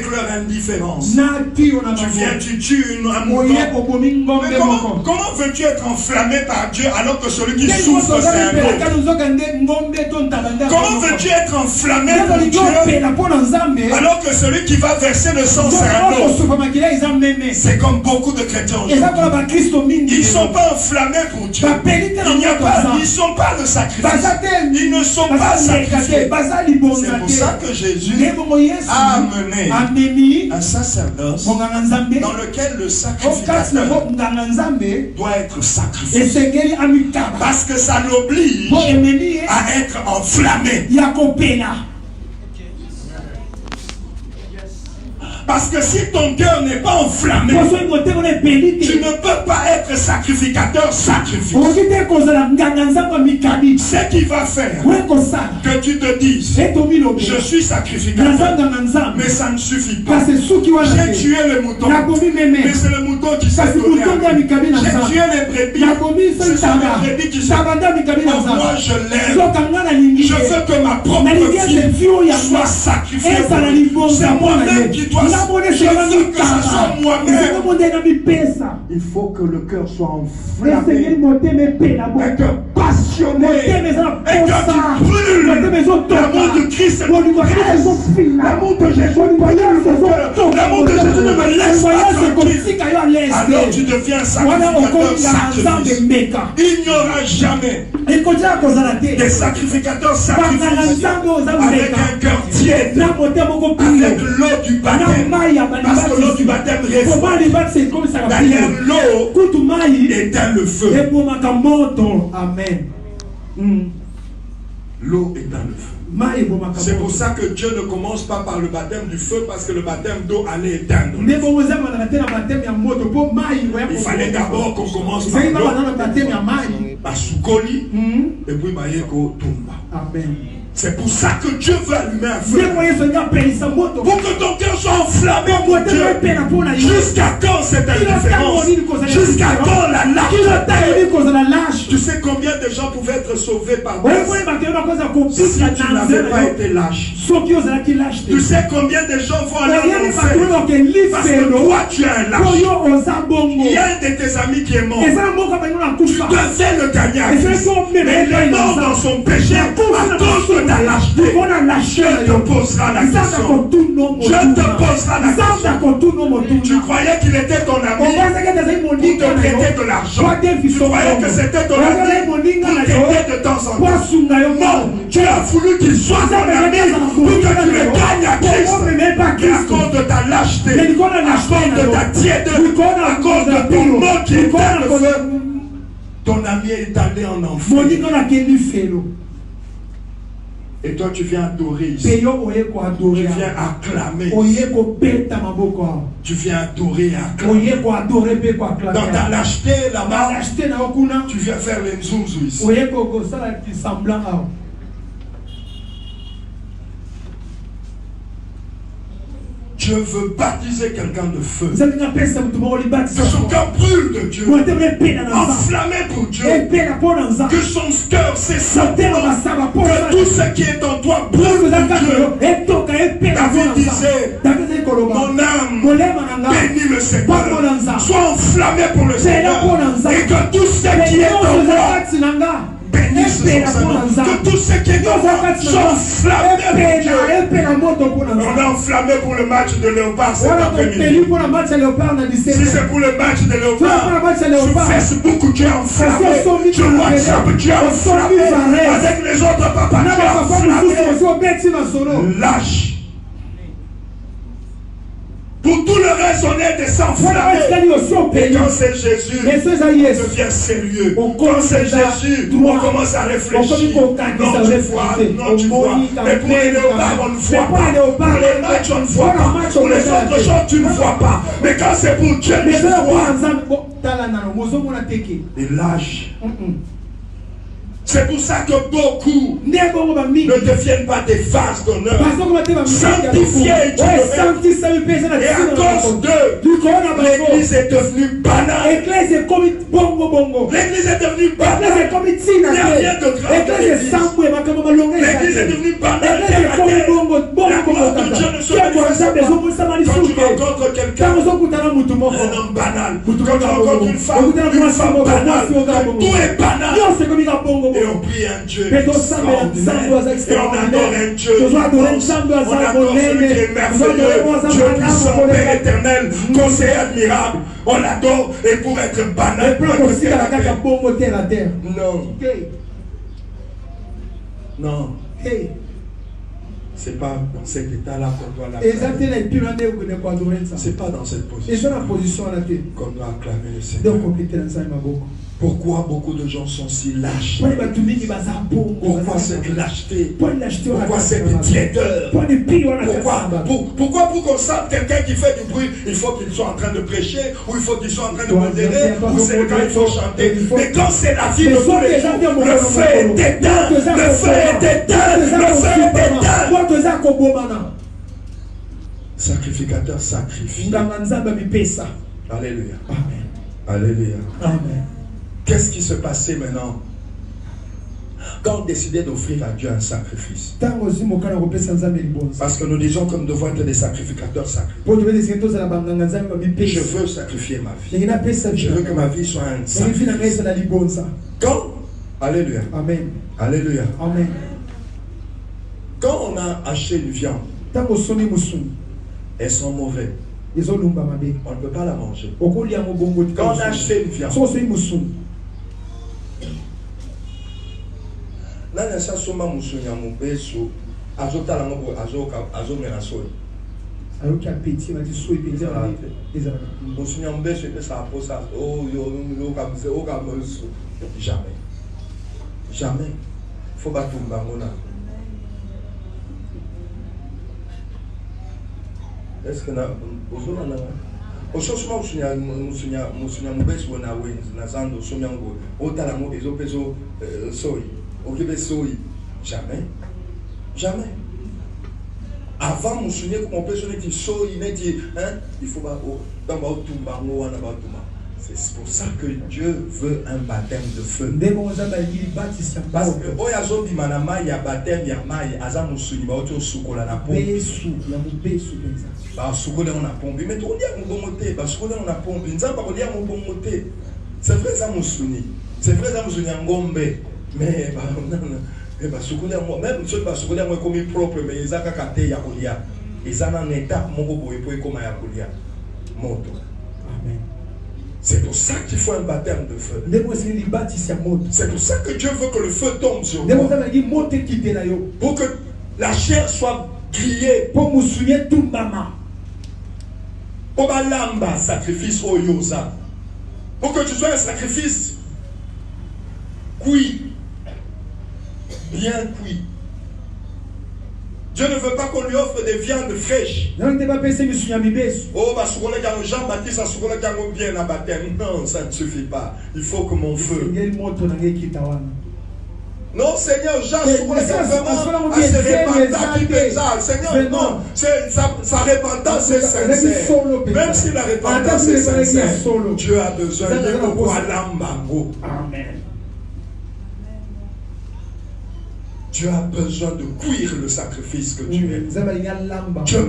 A: leur indifférence. Tu viens, tu tues un mouton. Mais comment veux-tu être enflammé par Dieu alors que celui qui souffre c'est un autre? Comment veux-tu être enflammé pour Dieu alors que celui qui va verser le sang c'est un autre? C'est comme beaucoup de chrétiens aujourd'hui. Ils ne sont pas enflammés pour Dieu. Ils ne sont pas le sacrifice. Ils ne sont pas sacrifiés. C'est pour ça que Jésus a amené un sacerdoce dans lequel le sacrificateur doit être sacrifié. Parce que ça l'oblige à être enflammé. Parce que si ton cœur n'est pas enflammé, tu ne peux pas être sacrificateur sacrifié. Ce qui va faire que tu te dises, je suis sacrificateur, mais ça ne suffit pas. J'ai tué le mouton, mais c'est le mouton qui s'est donné. J'ai tué les brebis, ce sont les brebis qui s'est donné. Moi je l'aime. Je veux que ma propre fille soit sacrifiée pour lui. C'est moi-même qui dois. Je veux que ça soit moi-même. Il faut que le cœur soit enflammé, un cœur passionné, un cœur qui brûle. L'amour de Christ, l'amour de Jésus, l'amour de Jésus ne me laisse pas tranquille. Alors tu deviens sacrificateur sacrifié. Il n'y aura jamais des sacrificateurs sacrifiés avec un cœur tiède, avec l'eau du baptême. Parce que l'eau du baptême reste. D'ailleurs, l'eau éteint le feu.
B: Amen.
A: L'eau éteint le feu. C'est pour ça que Dieu ne commence pas par le baptême du feu, parce que le baptême d'eau allait éteindre. Il fallait d'abord qu'on commence par l'eau, par Soukoli, et puis Mayeko Tumba.
B: Amen.
A: C'est pour ça que Dieu veut allumer un feu. Pour que ton cœur soit enflammé pour Dieu. Jusqu'à quand cette indifférence? Jusqu'à quand la lâcheté? Tu sais combien de gens pouvaient être sauvés par grâce si tu n'avais pas été lâche? Tu sais combien de gens vont aller en enfer parce que toi tu es un lâche. Il y a un de tes amis qui est mort. Tu devais le gagner à Christ. Mais il est mort dans son péché à cause de ta lâcheté. Je te poserai la question. Je te poserai la question. Tu croyais qu'il était ton ami pour te prêter de l'argent. Tu croyais que c'était ton ami pour t'aider de temps en temps. Non, tu as voulu qu'il soit ton ami pour que tu le gagnes à Christ. Mais à cause de ta lâcheté, à cause de ta tiédeur, à cause de ton nom qui est dans le feu, ton ami est allé en enfer. Et toi tu viens adorer ici. Tu viens acclamer ici. Tu viens adorer et acclamer. Dans ta lâcheté là-bas, tu viens faire les nzunzu ici. Je veux baptiser quelqu'un de feu. Que son cœur brûle de Dieu. Enflammé pour Dieu. Que son cœur s'essouffle. Que tout ce qui est en toi brûle pour Dieu. David disait, mon âme bénit le Seigneur. Sois enflammé pour le Seigneur. Et que tout ce qui est en toi bénisse son Seigneur. Que tout ce qui est en toi soit enflammé pour Dieu. On est enflammé pour le match de Léopard cet après-midi. Si c'est pour le match de Léopard, sur Facebook tu es enflammé, sur WhatsApp tu es enflammé, avec les autres papas tu es enflammé. Lâche. Pour tout le reste, on est des s'enflammer. Et quand c'est Jésus, on devient sérieux. Quand c'est Jésus, on commence à réfléchir. Non, tu vois. Mais pour les léopards, on ne voit pas. Pour les matchs, on ne voit pas. Pour les autres choses, tu ne vois pas. Mais quand c'est pour Dieu, tu vois. Et lâche. C'est pour ça que beaucoup ne deviennent pas des vases d'honneur. Sanctifiés et à cause d'eux, l'église est devenue banale. L'église est devenue banale. Il n'y a rien de grave dans l'église. L'église est devenue banale. La gloire de Dieu ne se manifeste pas. Quand tu rencontres quelqu'un, un homme banal. Quand tu rencontres une femme banale. Tout est banal. Et on prie un Dieu extraordinaire. Et on adore un Dieu qui pense. On adore celui qui est merveilleux. Dieu puissant, Père éternel, conseiller admirable. On l'adore. Et pour être banal, non. Non. C'est pas dans cet état-là qu'on doit l'acclamer. C'est pas dans cette position qu'on doit acclamer le Seigneur. Pourquoi beaucoup de gens sont si lâches? Pourquoi cette lâcheté? Pourquoi cette tiédeur? Pourquoi pour qu'on sente quelqu'un qui fait du bruit, il faut qu'il soit en train de prêcher, ou il faut qu'il soit en train de modérer, ou c'est quand il faut chanter. Mais quand c'est la vie de tous les jours, le feu est éteint, le feu est éteint, le feu est éteint. Sacrificateur sacrifie. Alléluia. Alléluia. Amen. Qu'est-ce qui se passait maintenant quand on décidait d'offrir à Dieu un sacrifice? Parce que nous disons que nous devons être des sacrificateurs sacrifiés. Je veux sacrifier ma vie. Je veux que ma vie soit un sacrifice. Quand, alléluia. Amen. Alléluia. Amen. Quand on a acheté une viande, elles sont mauvaises. On ne peut pas la manger. Quand on a acheté une viande, nani sasoma musunya mubeso azotala ngo azomela soyi ayoka petit mati soyi petit ezala musunya mubeso epesa aposa yo kabise o kamoso jamais faut batumba ngona. Est-ce que na ozona na ososoma musunya mubeso na wenzi na zando somyango otala ngo ezopeso soyi. Jamais. Jamais. Avant, mon souvenir, on peut se dire, il faut c'est pour ça que Dieu veut un baptême de feu. Parce que il y a baptême, il y a maille, azam musuni ba oto sukola na pombe. Ba sukola on a pombe, mais on dit à mon bonté, ba sukola on a pombe. Nzamba ko dia mon bonté. C'est vrai ça musuni. C'est vrai ça musuni ngombe. Mais ba non ba sukola moi même ceux ba sukola moi comme propre mais ezaka kate ya kolia. Ezana en étape moko boye po comme ya kolia. Moto. Amen. C'est pour ça qu'il faut un baptême de feu. C'est pour ça que Dieu veut que le feu tombe sur toi. Pour que la chair soit grillée. Pour que sacrifice au yosa. Pour que tu sois un sacrifice cuit. Bien cuit. Dieu ne veut pas qu'on lui offre des viandes fraîches. Oh, Jean-Baptiste a bien à baptême. Non, ça ne suffit pas. Il faut que mon feu. Non, Seigneur, Jean, vraiment à se répandre. Seigneur, non, sa repentance est sincère. Même si la repentance est sincère, Dieu a besoin de l'ambango. Amen. Dieu a besoin de cuire le sacrifice que tu es. Dieu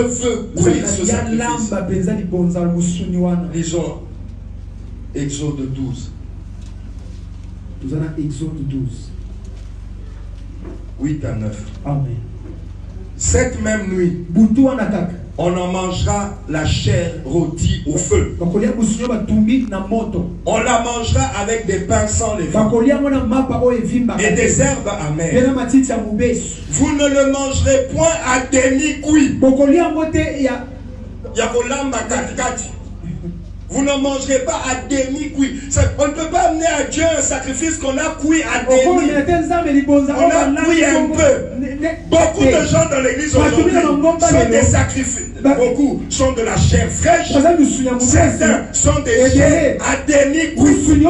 A: veut cuire ce sacrifice. Lisons Exode 12.
B: Nous allons Exode 12.
A: 8 à 9.
B: Amen.
A: Cette même nuit, on en mangera la chair rôtie au feu. On la mangera avec des pains sans levain et des herbes amères. Vous ne le mangerez point à demi-cuit. Vous ne mangerez pas à demi-cuit. On ne peut pas amener à Dieu un sacrifice qu'on a cuit à demi. On a cuit un peu. Beaucoup de gens dans l'église aujourd'hui sont des sacrifices. Beaucoup sont de la chair fraîche. Certains sont des chairs à demi-cuit.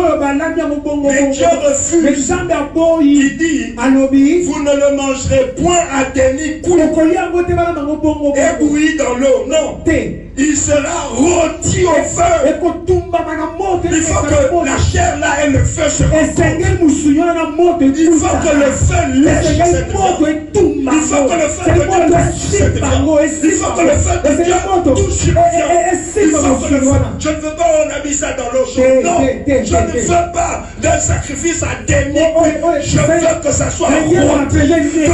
A: Mais Dieu refuse. Il dit, vous ne le mangerez point à demi-cuit. Ébouilli dans l'eau. Non. Il sera rôti au feu. Il faut que la chair là et le feu se rencontrent. Il faut que le feu lèche cette viande. Il faut que le feu de Dieu lèche cette viande. Il faut que le feu de Dieu touche la viande. Il faut que le feu. Je ne veux pas on a mis ça dans l'eau chaude. Non, je ne veux pas d'un sacrifice à demi. Je veux que ça soit rôti. Que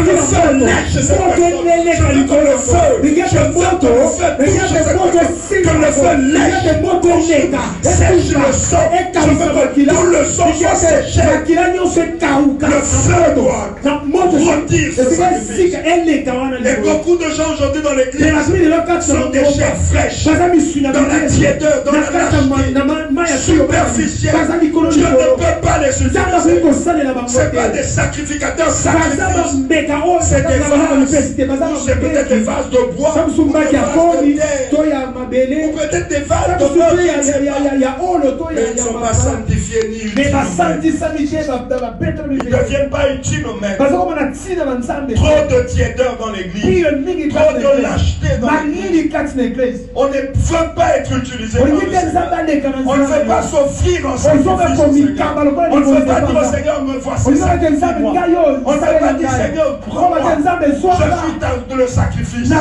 A: le feu lèche cette personne. Je veux que le feu. Je veux que le feu touche cette personne. Que le feu lèche, sèche le sang. Je veux que tout le sang soit séché. Le feu doit rôtir ce sacrifice. Et beaucoup de gens aujourd'hui dans l'église sont des chairs fraîches, dans la tiédeur, dans la lâcheté superficielle. Je ne peux pas les utiliser. Ce n'est pas des sacrificateurs sacrifices. C'est des vases. C'est peut-être des vases de bois. Ou des vases de terre. Ou peut-être des vases de bois. Mais ils ne sont pas sanctifiés ni utiles. Ils ne deviennent pas utiles même. Trop de tiédeur dans l'église. Trop de lâcheté dans l'église. On ne veut pas être utilisé par le Seigneur. On ne veut pas s'offrir en sacrifice au Seigneur. On ne veut pas dire au Seigneur, me voici sacrifice-moi. On ne veut pas dire Seigneur, prends-moi. Je suis dans le sacrifice. Que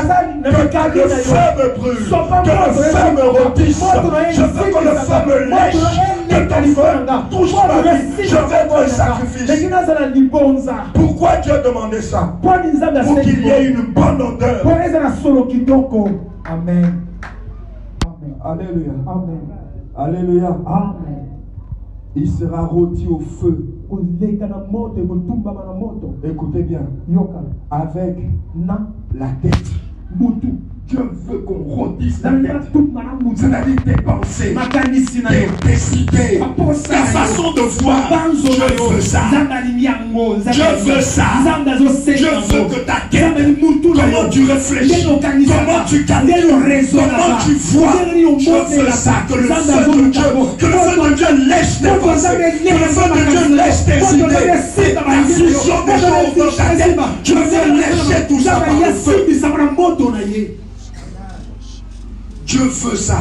A: le feu me brûle. Que le feu me rôtisse. Je veux que le feu me lèche. Que ton feu touche ma vie. Je veux être un sacrifice. Pourquoi Dieu demandait ça? Pour qu'il y ait une bonne odeur.
B: Amen.
A: Alléluia.
B: Amen.
A: Alléluia.
B: Amen.
A: Il sera rôti au feu. Écoutez bien. Avec la tête. Dieu veut qu'on rôtisse la tête. C'est-à-dire tes pensées, tes idées, ta façon de voir. Je veux ça. Je veux ça. Je veux que ta tête, comment tu réfléchis, comment tu calcules, comment tu vois. Je veux ça. Que le feu de Dieu lèche tes pensées. Que le feu de Dieu lèche tes idées. La vision des choses dans ta tête. Je veux lècher ça par le feu. Dieu veut ça.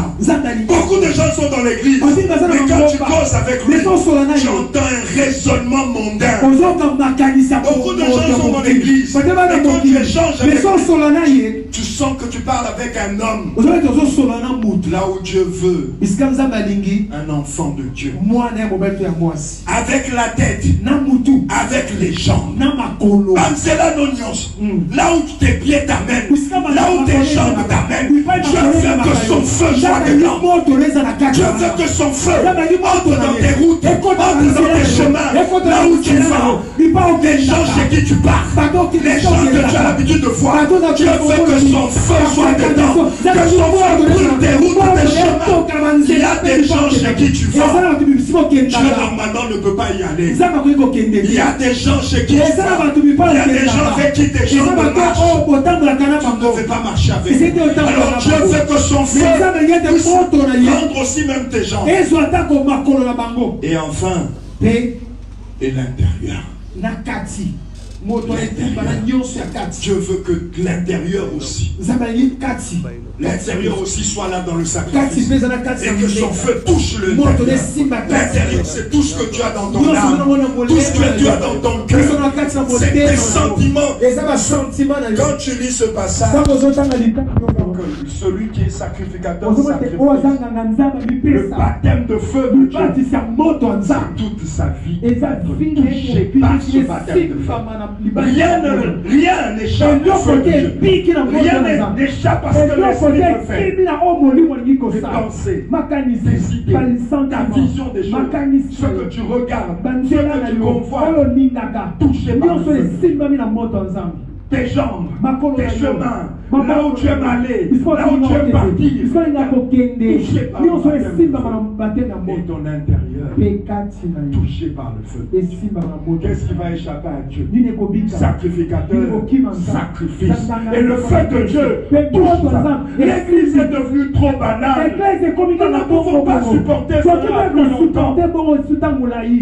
A: Beaucoup de gens sont dans l'église, mais quand tu causes avec lui, tu entends un raisonnement mondain. Beaucoup de gens sont dans l'église, mais quand tu échanges avec lui, tu sens que tu parles avec un homme. Là où Dieu veut un enfant de Dieu. Avec la tête, avec les jambes. Là où tes pieds t'amènent, là où tes jambes t'amènent, je veux que son feu soit dedans. Je veux que son feu entre dans tes routes, entre dans tes chemins, là où tu vas. Les gens chez qui tu pars, les gens que tu as l'habitude de voir, je veux que son feu soit dedans, que son feu brûle tes routes, tes chemins. Il y a des gens chez qui tu vas, Dieu normalement ne peut pas y aller. Il y a des gens chez qui tu vas, il y a des gens avec qui tes jambes marchent. Tu ne veux pas marcher avec eux. Alors Dieu veut que son feu puisse prendre aussi même tes jambes. Et enfin, et l'intérieur. Dieu veut que l'intérieur aussi, l'intérieur aussi soit là dans le sacrifice, et que son feu touche le l'intérieur. C'est tout ce que tu as dans ton âme, tout ce que tu as dans ton cœur, c'est tes sentiments. Quand tu lis ce passage, celui qui est sacrificateur sacrifie. Le baptême de feu de Dieu, toute sa vie touchée par ce baptême de feu. Rien n'échappe au feu de Dieu. Rien n'échappe à ce que l'Esprit peut faire. Tes pensées, tes idées, ta vision des choses, ce que tu regardes, ce que tu convoites, touché par le feu. Tes jambes, tes chemins, là où tu aimes aller, là où tu aimes partir, touché par le baptême. Et ton intérieur, touché par le feu. Qu'est-ce qui va échapper à Dieu? Sacrificateur, sacrifice. Et le feu de Dieu touche ça. L'église est devenue trop banale. Nous ne pouvons pas supporter cela plus longtemps.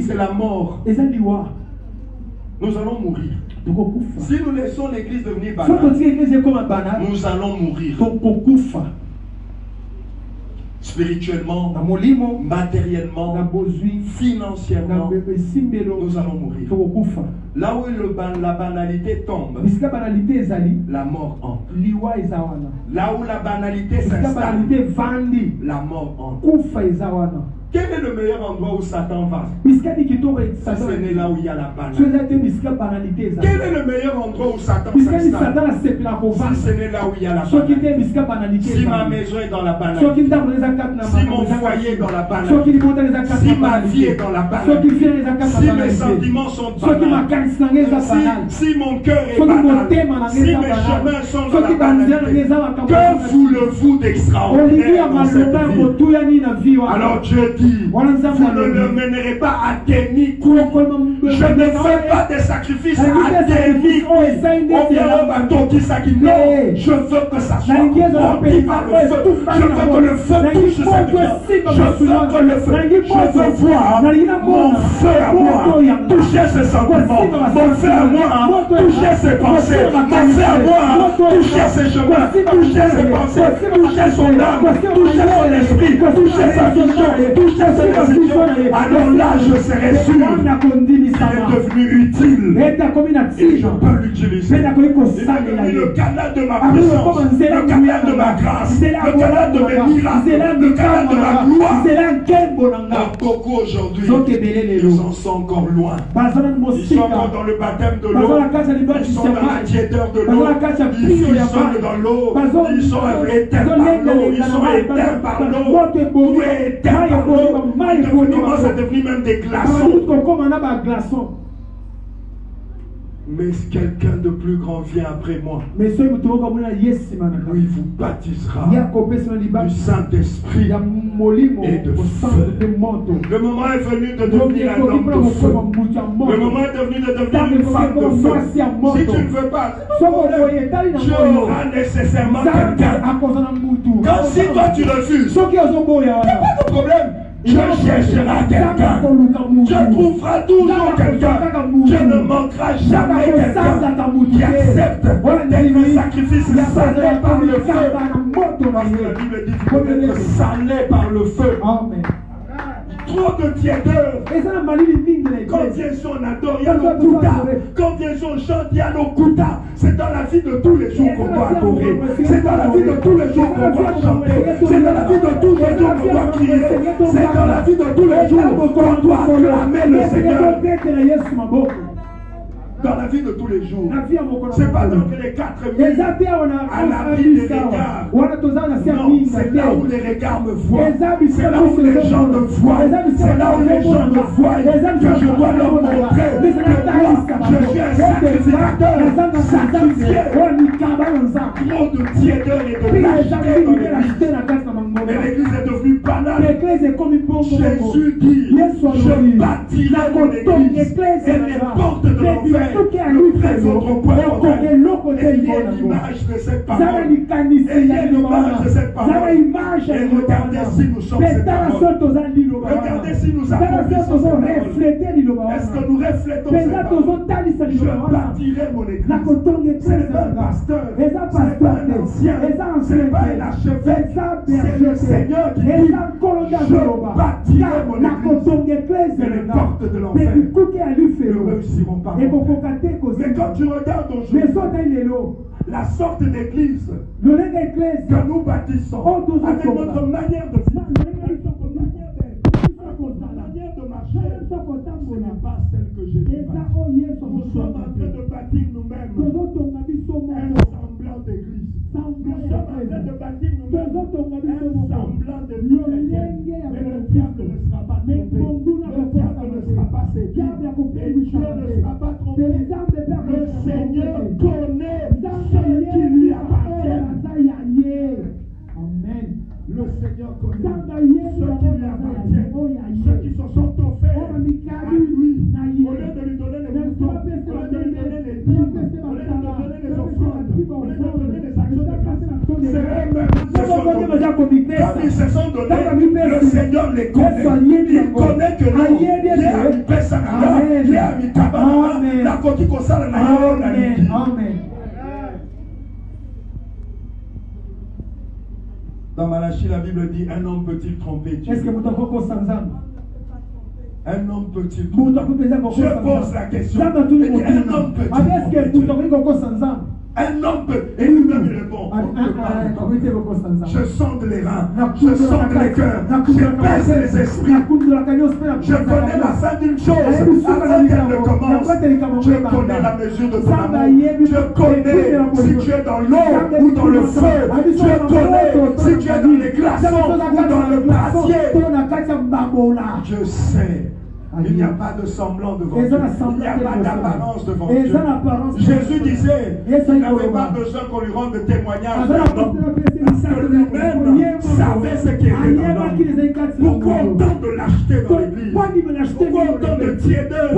A: C'est la mort. Nous allons mourir. Si nous laissons l'église devenir banale, nous allons mourir. Spirituellement, matériellement, financièrement, nous allons mourir. Là où la banalité tombe, la mort entre. Là où la banalité s'installe, la mort entre. Quel est le meilleur endroit où Satan va? Ça, c'est là où il y a la banalité. Quel est le meilleur endroit où Satan s'installe? Ça, c'est là où il y a la banalité. Si ma maison est dans la banalité, si mon foyer est dans la banalité, si ma vie est dans la banalité, si mes sentiments sont banals, si mon cœur est banal, si mes chemins sont dans la banalité, que voulez-vous d'extraordinaire dans cette vie? Alors Dieu dit, vous ne le mènerez pas à Ténikou. Je ne fais pas des sacrifices à Ténikou. Non, je veux que ça soit rempli par le feu. Je veux que le feu touche cette vie. Je veux que le feu, je veux voir mon feu à moi toucher ses sentiments, mon feu à moi toucher ses pensées, mon feu à moi toucher ses chemins, toucher ses pensées, toucher son âme, toucher son esprit, toucher sa vision. Alors là, je serai sûr qu'il est devenu utile et je peux l'utiliser. Il est devenu le canal de ma présence, le canal de ma grâce, le canal de mes miracles, le canal de ma gloire. Beaucoup aujourd'hui, ils en sont encore loin. Ils sont encore dans le baptême de l'eau, ils sont dans la tiédeur de l'eau, ils frissonnent dans l'eau, ils sont éteints par l'eau, ils sont éteints par l'eau, tout est éteint par l'eau. Il commence à devenir même des glaçons. Mais quelqu'un de plus grand vient après moi. Lui vous baptisera du Saint-Esprit et de feu. Le moment est venu de devenir un homme de feu. Le moment est venu de devenir une femme de feu. Si tu ne veux pas, tu auras nécessairement quelqu'un. Quand si toi tu refuses, il n'y a pas de problème. Je chercherai quelqu'un. Je trouverai toujours quelqu'un. Je ne manquerai jamais quelqu'un qui accepte d'être un sacrifice salé par le feu. Parce que la Bible dit qu'il faut être salé par le feu.
B: Amen.
A: Trop de tiédeur. Quand bien sûr on adore, il y a l'Okuta. Quand bien sûr on chante, il y a l'Okuta. C'est dans la vie de tous les jours qu'on doit adorer. C'est dans la vie de tous les jours qu'on doit chanter. C'est dans la vie de tous les jours qu'on doit crier. C'est dans la vie de tous les jours qu'on doit acclamer le Seigneur. Dans la vie de tous les jours. C'est pas donc les 4 minutes à l'abri des regards. Non, c'est là où les regards me voient. C'est là où les gens me voient. C'est là où les gens me voient que je dois leur montrer que moi, je suis un sacrificateur sacrifié. Trop de tiédeur et de lâcheté dans l'église. Mais l'église est devenue banale. Jésus dit, je bâtirai mon église et les portes de l'enfer ne prévaudront point contre elle. Ayez l'image de cette parole. Ayez l'image de cette parole. Et regardez si nous sommes cette parole. Regardez si nous accomplissons cette parole. Est-ce que nous reflétons cette parole? Je bâtirai mon église. Ce n'est pas un pasteur. Ce n'est pas un ancien. Ce n'est pas un archevêque. C'est le Seigneur qui dit, je bâtirai mon église. Et les portes de l'enfer ne réussiront pas. Mais quand tu regardes aujourd'hui la sorte d'église que nous bâtissons avec notre manière de marcher, ce n'est pas celle que Jésus bâtit. Nous sommes en train de bâtir nous-mêmes un semblant d'église. Nous sommes en train de bâtir nous-mêmes un semblant d'église. Mais le diable ne sera pas trompé. Le diable ne sera pas séduit. Et Dieu ne sera pas trompé. Le Seigneur connaît ceux qui lui appartiennent. Amen. Le Seigneur connaît ceux qui lui appartiennent. Ceux qui se sont offerts à lui. Au lieu de lui donner les moutons, au lieu de lui donner les dîmes, au lieu de lui donner les offrandes, au lieu de lui donner les actions de grâce, c'est eux-mêmes qui se sont donnés. Quand ils se sont donnés, le Seigneur les connaît. Il connaît que nous, il y a un Pessanara, il y a un Kabanara, la Koti Kosala, Amen. Dans Malachie, la Bible dit un homme peut-il tromper Dieu? Un homme peut-il tromper? Je pose la question. Un homme peut-il tromper? Un homme peut. Et lui-même il répond. Je sonde les reins. Je sonde les cœurs. Je pèse les esprits. Je connais la fin d'une chose avant qu'elle ne commence. Je connais la mesure de ton amour. Je connais si tu es dans l'eau ou dans le feu. Je connais si tu es dans les glaçons ou dans le glacier. Je sais. Il n'y a pas de semblant devant Dieu. Il n'y a pas d'apparence devant Dieu. Jésus disait qu'il n'avait pas besoin qu'on lui rende témoignage d'un homme. Parce que lui-même savait ce qui était dans l'homme. Pourquoi autant de lâcheté dans l'église? Pourquoi autant de tiédeur?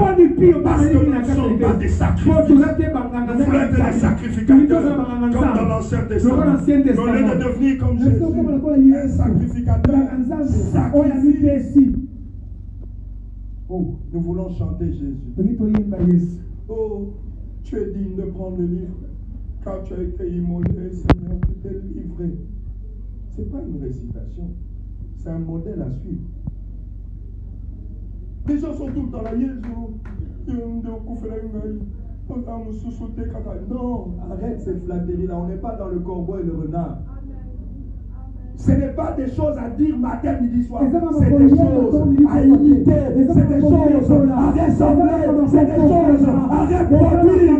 A: Parce que nous ne sommes pas des sacrifices. Nous voulons être des sacrificateurs. Comme dans l'Ancien Testament. Au lieu de devenir comme Jésus, un sacrificateur. Sacrifice. Oh, nous voulons chanter Jésus. Oh, tu es digne de prendre le livre. Quand tu as été immolé, Seigneur, tu t'es livré. Ce n'est pas une récitation. C'est un modèle à suivre. Les gens sont tout le temps là. Non, arrête ces flatteries-là. On n'est pas dans le corbeau et le renard. Ce n'est pas des choses à dire matin, midi, soir. C'est des choses à imiter. C'est des choses à ressembler. C'est des choses à reproduire.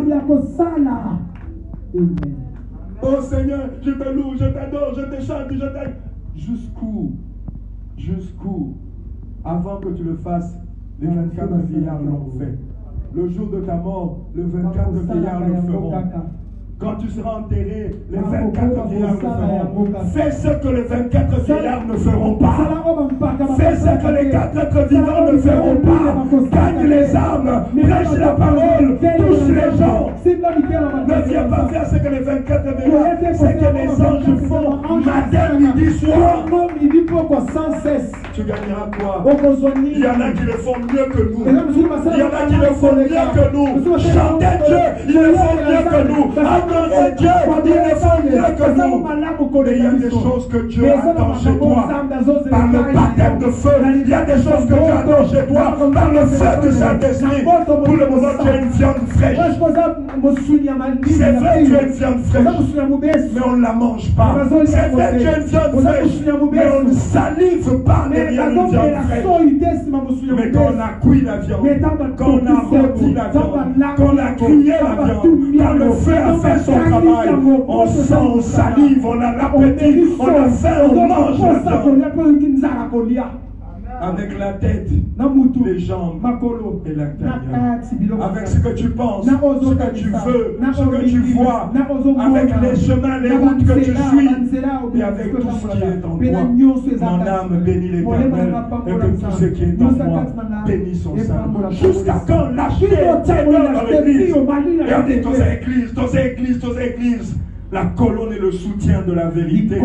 A: Oh Seigneur, je te loue, je t'adore, je te chante, je t'aime. Jusqu'où avant que tu le fasses, les 24 vieillards l'ont fait. Le jour de ta mort, les 24 vieillards le feront. Quand tu seras enterré, les 24 vieillards le feront. Fais ce que les 24 vieillards ne feront pas. Fais ce que les 4 êtres vivants ne feront pas. Gagne les âmes, prêche la parole, touche les gens. Ne viens pas faire ce que les 24 vieillards, c'est que les anges font matin, midi, soir. Tu gagneras quoi? Il y en a qui le font mieux que nous. Il y en a qui le font mieux que nous. Chantez Dieu, ils le font mieux que nous. Adorer Dieu, ils le font mieux que nous. Mais il y a des choses que Dieu attend chez toi par le baptême de feu. Il y a des choses que Dieu attend chez toi par le feu de Saint-Esprit. Pour le moment, tu as une viande fraîche. C'est vrai que tu as une viande fraîche, mais on ne la mange pas. C'est vrai que tu as une viande fraîche, mais on ne salive pas derrière une viande fraîche. Mais quand on a cuit la viande, quand on a rôti la viande, quand on a grillé la viande, quand le feu a fait son travail, on sent, on salive, on a l'appétit, on a faim, on mange la viande. Avec la tête, les jambes et l'intérieur. Avec ce que tu penses, ce que tu veux, ce que tu vois. Avec les chemins, les routes que tu suis. Et avec tout ce qui est en toi. Mon âme bénit l'Éternel. Et que tout ce qui est en moi bénit son sein. Jusqu'à quand lâcher dans l'église. Regardez dans ces églises. La colonne est le soutien de la vérité.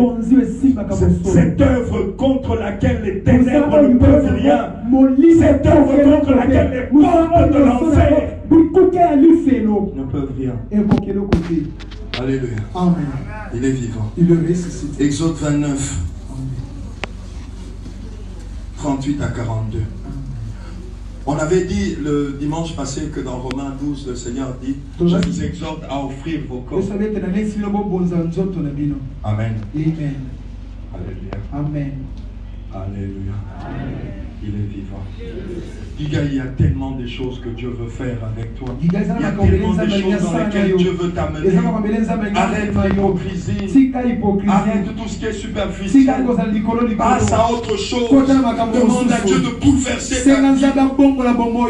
A: Cette œuvre contre laquelle les ténèbres ne peuvent rien. Cette œuvre contre laquelle les portes de l'enfer ne peuvent rien. Alléluia.
B: Amen.
A: Il est vivant.
B: Il le ressuscite.
A: Exode 29, 38 à 42. On avait dit le dimanche passé que dans Romains 12, le Seigneur dit, je vous exhorte à offrir vos corps. Amen.
B: Amen.
A: Alléluia.
B: Amen.
A: Alléluia. Il est vivant. Diga, il y a tellement de choses que Dieu veut faire avec toi. Il y a tellement de choses dans lesquelles Dieu veut t'amener. Arrête l'hypocrisie. Arrête tout ce qui est superficiel. Passe à autre chose. Demande à Dieu de bouleverser ta vie.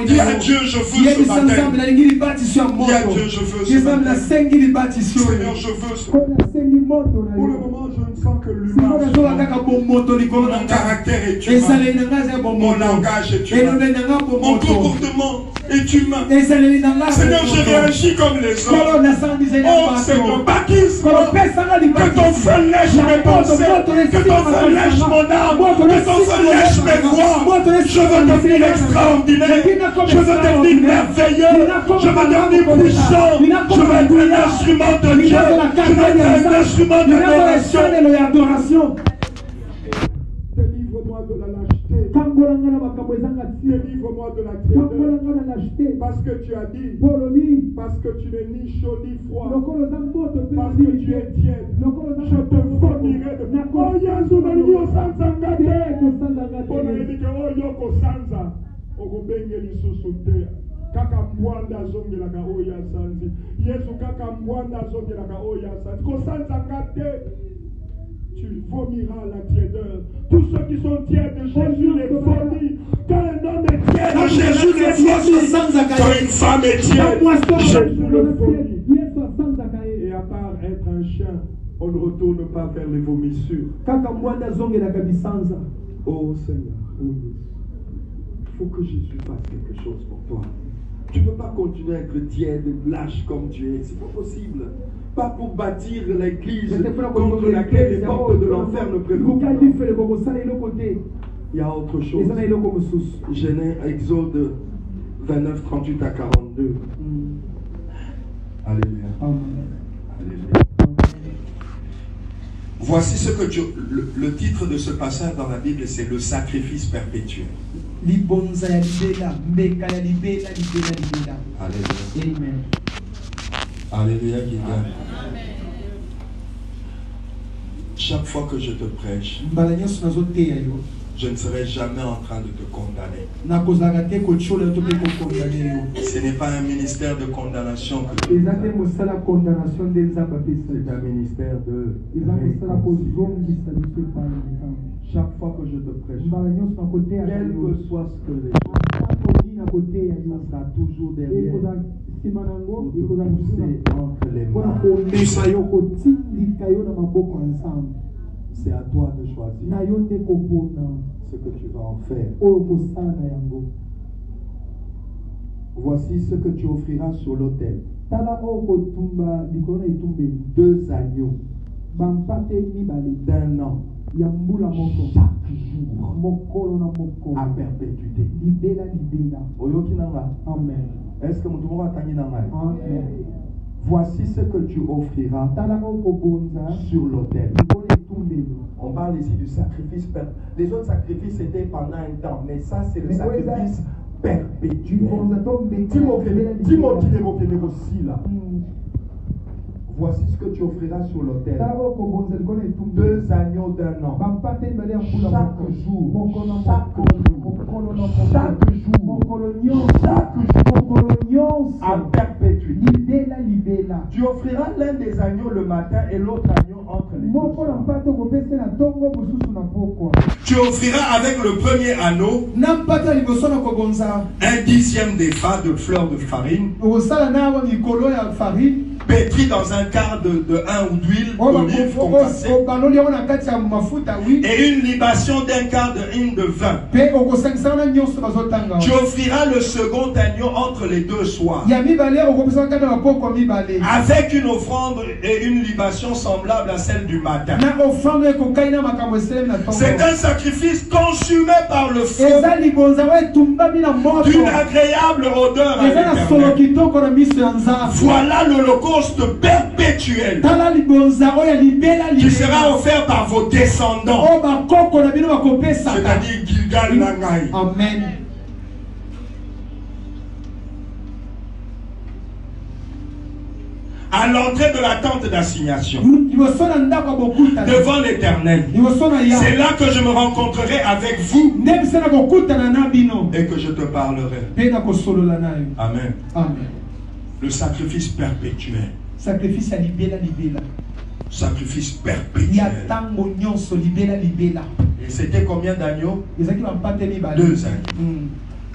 A: Dis à Dieu, je veux ce matin. Dis à Dieu, je veux ce matin. Seigneur, je veux ce matin. Pour le moment, je ne sens que l'humain. Mon caractère est humain. Mon langage est humain. Mon comportement est humain. Seigneur, je réagis comme les autres. Oh Seigneur, baptise-moi. Que ton feu lèche mes pensées. Que ton feu lèche mon âme. Que ton feu lèche mes voix. Je veux devenir extraordinaire. Je veux devenir merveilleux. Je veux devenir puissant. Je veux être un instrument de Dieu. Je veux être un instrument d'adoration. Délivre-moi de la lâcheté. Délivre-moi de la tiédeur. Parce que tu as dit, parce que tu n'es ni chaud ni froid, parce que tu es tiède, je te vomirai de oh Yesu Mario Sanzanga Sanza okubengeli susute kaka mbwanda zongelaka oya sanzi Yesu kaka mbwanda zongelaka oya sanzi kosanzanga te. Tu vomiras la tiédeur. Tous ceux qui sont tièdes, Jésus les vomit. Quand un homme est tiède, Jésus les vomit. Quand une femme est tiède, Jésus le vomit. Et à part être un chien, on ne retourne pas vers les vomissures. Oh Seigneur, il faut que Jésus fasse quelque chose pour toi. Tu ne peux pas continuer à être tiède, lâche comme tu es. C'est pas possible. Pas pour bâtir l'église contre laquelle les portes de l'enfer ne prévaut pas. Il y a autre chose. Genèse, Exode 29, 38 à 42. Alléluia. Alléluia. Voici ce que le titre de ce passage dans la Bible, c'est le sacrifice perpétuel. Alléluia.
B: Amen.
A: Alléluia. Chaque fois que je te prêche, je ne serai jamais en train de te condamner. Ce n'est pas un ministère de condamnation que je c'est un ministère de réconciliation. Chaque fois que je te prêche, quel que soit ce que les gens, ça sera toujours derrière
B: entre les mains. C'est à toi de choisir ce que tu vas en faire. Voici ce que tu offriras sur l'autel. 2 agneaux d'1 an. Chaque jour à perpétuité. Amen. Est-ce que nous Amen. Voici ce que tu offriras sur l'autel. On parle ici du sacrifice. Les autres sacrifices étaient pendant un temps, mais ça c'est le sacrifice perpétuel. Voici ce que tu offriras sur l'autel. 2 agneaux d'1 an. Chaque jour. À perpétuité. Tu offriras l'un des agneaux le matin et l'autre agneau entre les deux.
A: Tu offriras avec le premier anneau 1/10 des fa de fleurs de farine, pétri dans un quart de 1 ou d'huile d'olive concassée, et une libation d'1 quart de hin de vin. Tu offriras le second agneau entre les 2 soirs, avec une offrande et une libation semblable à celle du matin. C'est un sacrifice consumé par le feu, d'une agréable odeur à l'Éternel. Voilà l'holocauste perpétuel qui sera offert par vos descendants, c'est-à-dire Gilgal Nangai.
C: Amen.
A: À l'entrée de la tente d'assignation, devant l'Éternel. C'est là que je me rencontrerai avec vous et que je te parlerai. Amen.
C: Amen.
A: Le sacrifice perpétuel.
C: Sacrifice à libéla.
A: Sacrifice perpétuel. Et c'était combien d'agneaux? 2 agneaux.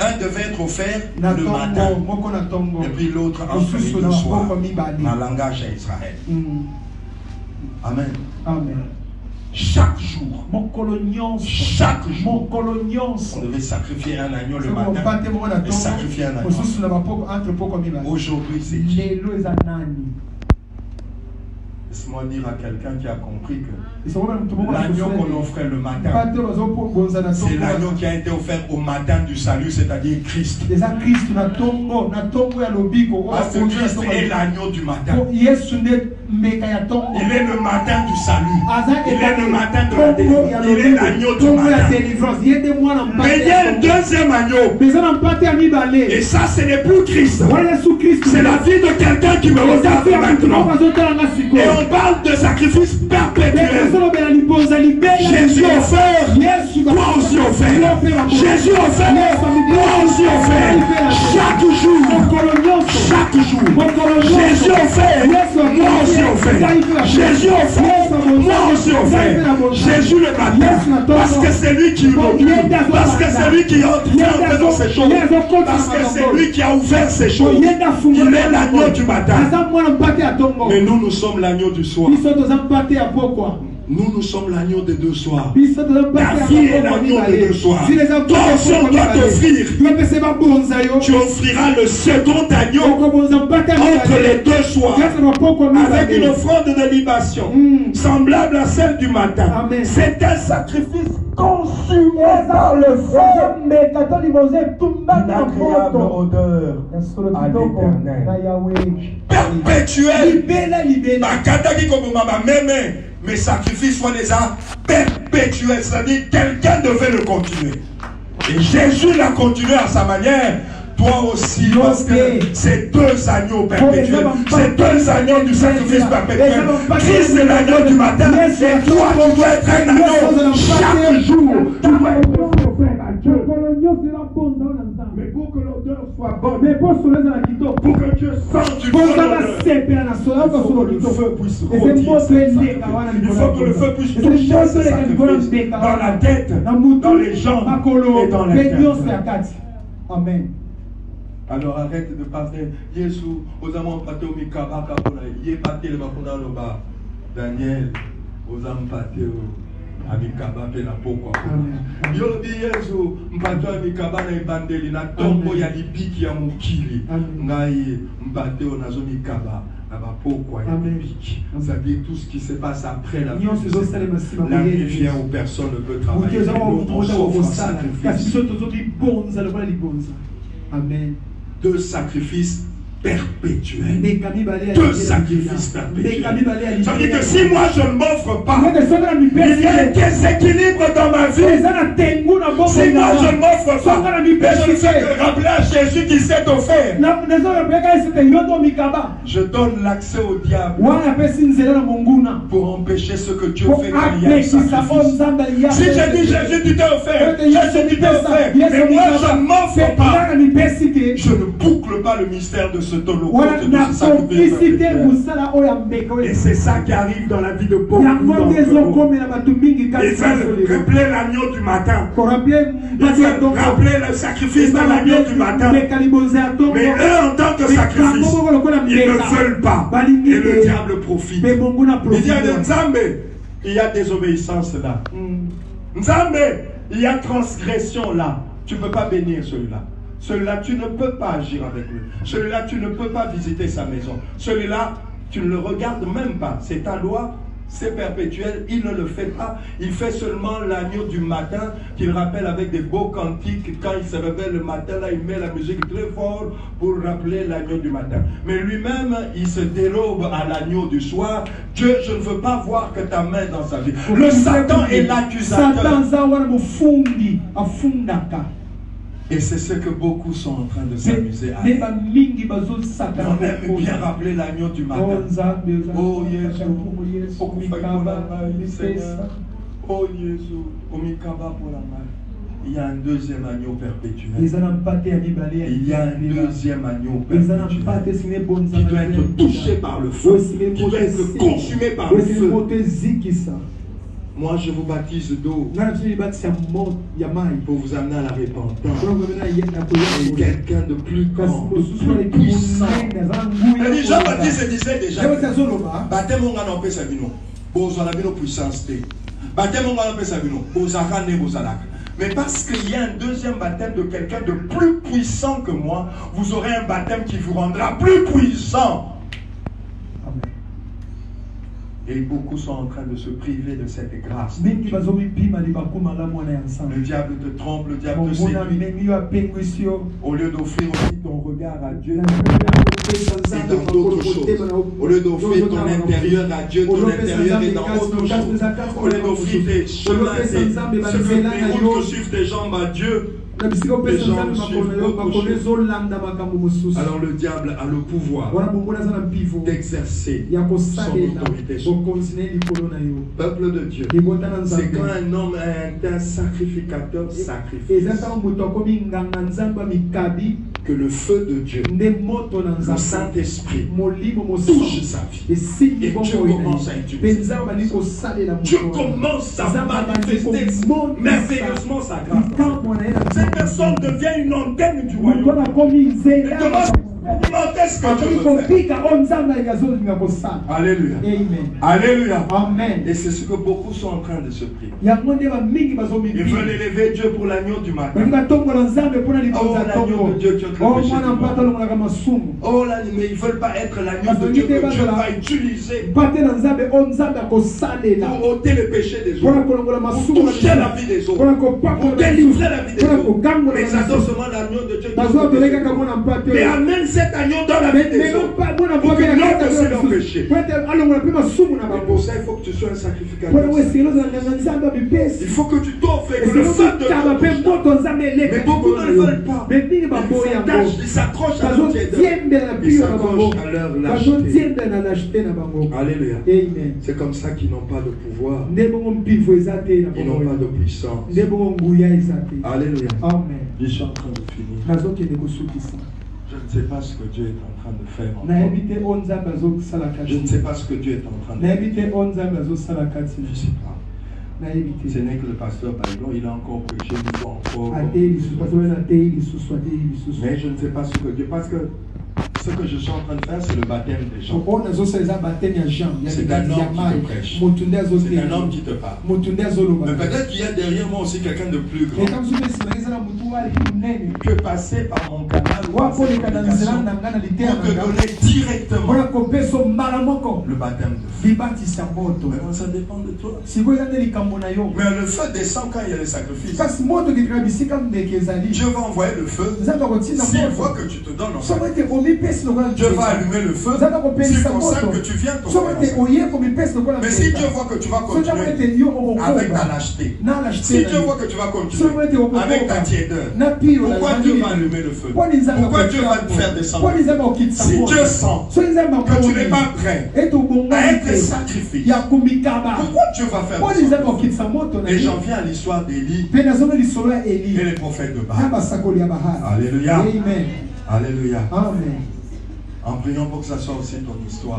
A: Un devait être offert le matin et puis l'autre entre les 2 soirs, en langage à Israël. Amen.
C: Amen.
A: Chaque jour, on devait sacrifier un agneau le matin et sacrifier un agneau. Aujourd'hui, c'est qui? Laisse-moi dire à quelqu'un qui a compris que l'agneau qu'on offrait le matin, c'est l'agneau qui a été offert au matin du salut, c'est-à-dire Christ. Parce que Christ est l'agneau du matin. Il est le matin du salut. Il est le matin de la délivrance. Il est l'agneau du matin. Mais il y a un deuxième agneau. Et ça, ce n'est plus Christ. C'est la vie de quelqu'un qui me regarde maintenant. Et on parle de sacrifice perpétuel. Jésus offert, toi aussi offert. Jésus offert, toi aussi offert. Chaque jour. Jésus offert, moi aussi offert. Jésus offert, moi aussi offert. Jésus le matin, parce que c'est lui qui parce que c'est lui qui entre dans ces choses, parce que c'est lui qui a ouvert ces choses. Il est l'agneau du matin. Mais nous sommes l'agneau du soir. Nous sommes l'agneau des 2 soirs. Ta vie est l'agneau des 2 soirs. Toi aussi, on doit t'offrir. Tu offriras le second agneau entre les 2 soirs, avec une offrande de libation semblable à celle du matin. C'est un sacrifice consumé par le feu, une agréable odeur à l'Éternel, perpétuel. Mes sacrifices soient déjà perpétuels, c'est-à-dire quelqu'un devait le continuer. Et Jésus l'a continué à sa manière. Toi aussi, parce que c'est 2 agneaux perpétuels, c'est 2 agneaux du sacrifice perpétuel. Christ est l'agneau du matin, et toi tu dois être un agneau chaque jour. Tu dois être offert à Dieu. Mais pour que l'odeur soit bonne, pour que Dieu sente du bon odeur, il faut que le feu puisse rôtir. Il faut que le feu puisse toucher ce sacrifice dans la tête, dans les jambes et dans les têtes.
C: Amen.
B: Alors arrête de parler. Jésus, aux amants pâté au mikaba kapona. Yé pâté le bakuna loba. Daniel, aux amants pâté au mikaba pe na pokwa. Yo bi Yesu, mpato au mikaba na ibandeli na tombo ya libiki ya mukili. Ngai mpaté au nazo mikaba. Ça dit tout ce qui se passe après la vie. La vie vient où personne ne peut travailler. On s'offre un sacrifice.
A: Amen.
B: Deux sacrifices perpétuels. Deux sacrifices perpétuels. Ça veut dire que si moi je ne m'offre pas, il y a un déséquilibre dans ma vie. Si moi je ne m'offre pas, mais je ne fais que rappeler à Jésus qui s'est offert. Je donne l'accès au diable pour empêcher ce que Dieu fait quand il y a un sacrifice. Si je dis Jésus tu t'es offert, Jésus tu t'es offert, mais moi je ne m'offre pas, je ne boucle pas le mystère de ce holocauste, de ce sacrifice. Et c'est ça qui arrive dans la vie de beaucoup d'entre nous. Ils veulent rappeler l'agneau du matin. Ils veulent rappeler le sacrifice dans l'agneau du matin. Mais eux en tant que sacrifice, ils ne veulent pas. Et le diable profite. Il dit à Nzambe, il y a désobéissance là. Nzambe, il y a transgression là. Tu ne peux pas bénir celui-là. Celui-là, tu ne peux pas agir avec lui. Celui-là, tu ne peux pas visiter sa maison. Celui-là, tu ne le regardes même pas. C'est ta loi, c'est perpétuel. Il ne le fait pas. Il fait seulement l'agneau du matin qu'il rappelle avec des beaux cantiques. Quand il se réveille le matin, là, il met la musique très fort pour rappeler l'agneau du matin. Mais lui-même, il se dérobe à l'agneau du soir. Dieu, je ne veux pas voir que ta main dans sa vie. Le Satan est l'accusateur. Et c'est ce que beaucoup sont en train de s'amuser à faire. On aime bien rappeler l'agneau du matin. Oh Jésus, oh Jésus, il y a un deuxième agneau perpétuel. Il y a un deuxième agneau perpétuel qui doit être touché par le feu, qui doit être consumé par le feu. Moi, je vous baptise d'eau pour vous amener à la repentance. Et quelqu'un de plus grand, de plus puissant. Et Jean-Baptiste disait déjà, baptême on a n'empêche à vino, bozala vino puissance té. Baptême on a n'empêche à vino, bozaka ne bozalaka. Mais parce qu'il y a un deuxième baptême de quelqu'un de plus puissant que moi, vous aurez un baptême qui vous rendra plus puissant. Et beaucoup sont en train de se priver de cette grâce. Le diable te trompe, le diable te séduit. Au lieu d'offrir aussi ton regard à Dieu et dans d'autres choses. Au lieu d'offrir ton intérieur à Dieu, ton intérieur est dans autre chose. Au lieu d'offrir tes chemins, tes routes que suivent tes jambes à Dieu, les gens suivent autre chose. Alors le diable a le pouvoir d'exercer son autorité sur le peuple de Dieu. C'est quand un homme est un sacrificateur sacrifice que le feu de Dieu, le Saint-Esprit, touche sa vie. Et Dieu commence à utiliser. Dieu commence à manifester merveilleusement sa grâce. Cette personne devient une antenne du royaume. Et commence à alimenter ce que Dieu veut faire. Alléluia. Alléluia. Amen. Et c'est ce que beaucoup sont en train de se prier. Ils veulent élever Dieu pour l'agneau du matin. Oh, l'agneau de Dieu qui est en train de oh, là, mais ils ne veulent pas être l'agneau de Dieu que Dieu va utiliser pour ôter le péché des autres, pour toucher la vie des autres, pour délivrer la vie des autres. Mais ils adorent seulement l'agneau de Dieu qui est en train de mais amène cet agneau dans la vie des autres pour que l'autre aussi leur péché. Et pour ça, il faut que tu sois un sacrificateur. Il faut que tu t'offres et que le feu de mais beaucoup ne le veulent pas. Ils s'accrochent à leur tièdeur. Ils s'accrochent à leur lâcheté. Alléluia. C'est comme ça qu'ils n'ont pas de pouvoir. Ils n'ont pas de puissance. Alléluia. Je suis en train de finir. Je ne sais pas ce que Dieu est en train de faire en toi. Je ne sais pas ce que Dieu est en train de faire. Je ne sais pas. Ce n'est que le pasteur Baïdon, il a encore prêché, il faut encore. Mais je ne sais pas ce que Dieu. Parce que ce que je suis en train de faire, c'est le baptême des gens. C'est un homme qui te prêche. C'est un homme qui te parle. Mais peut-être qu'il y a derrière moi aussi quelqu'un de plus grand. Que passer par mon canal ou par cette communication pour te donner directement le baptême de feu. Mais ça dépend de toi. Mais le feu descend quand il y a les sacrifices. Dieu va envoyer le feu. S'il voit que tu te donnes en sacrifice, Dieu va allumer le feu. S'il constate que tu viens mais si Dieu voit que tu vas continuer avec ta lâcheté, si Dieu voit que tu vas continuer avec ta tiédeur, pourquoi Dieu va allumer le feu? Pourquoi Dieu va te faire descendre? Si Dieu sent que tu n'es pas prêt à être sacrifié, pourquoi Dieu va faire descendre? Et j'en viens à l'histoire d'Élie et les prophètes de Baal. Alléluia. Alléluia.
C: Amen.
B: En priant pour que ça soit aussi ton histoire.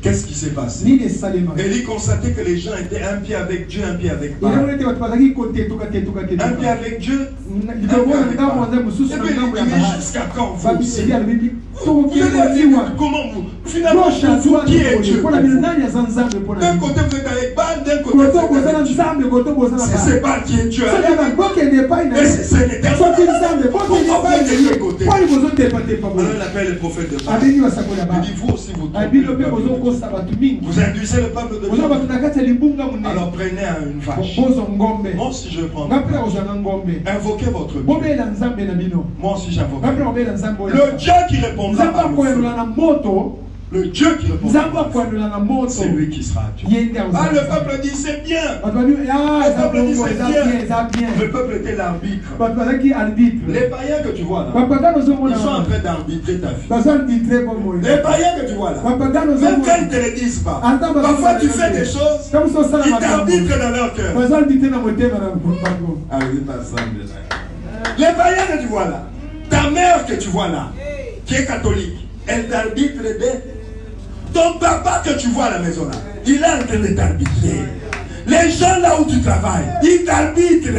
B: Qu'est-ce qui s'est passé? Élie constatait que les gens étaient un pied avec Dieu, un pied avec Baal. Un pied avec Dieu, un pied avec Baal. Et puis il dit, jusqu'à quand vous aussi? Vous allez dire comment vous? Finalement, vous qui est Dieu? D'un côté vous êtes avec Baal, d'un côté vous êtes avec Dieu. Si c'est Baal qui est Dieu, mais si c'est l'éternel, pourquoi vous êtes de l'autre côté? Alors il appelle les prophètes de Baal. Il dit, vous aussi vous trompez le peuple de Dieu. Vous induisez le peuple de Dieu. Alors prenez une vache. Moi aussi je prends. Invoquez votre Dieu. Moi aussi j'invoque. Le Dieu qui répondra par le feu. Le Dieu qui répondra par le feu, c'est lui qui sera Dieu. Ah, le peuple dit c'est bien. Le peuple dit c'est bien. Le peuple était l'arbitre. Les païens que tu vois là, ils sont en train d'arbitrer ta vie. Les païens que tu vois là, même quand ils ne te le disent pas, parfois tu fais des choses, ils t'arbitrent dans leur cœur. Les païens que tu vois là, ta mère que tu vois là, qui est catholique, elle t'arbitre des... Ton papa que tu vois à la maison là, il est en train de t'arbitrer. Les gens là où tu travailles, ils t'arbitrent.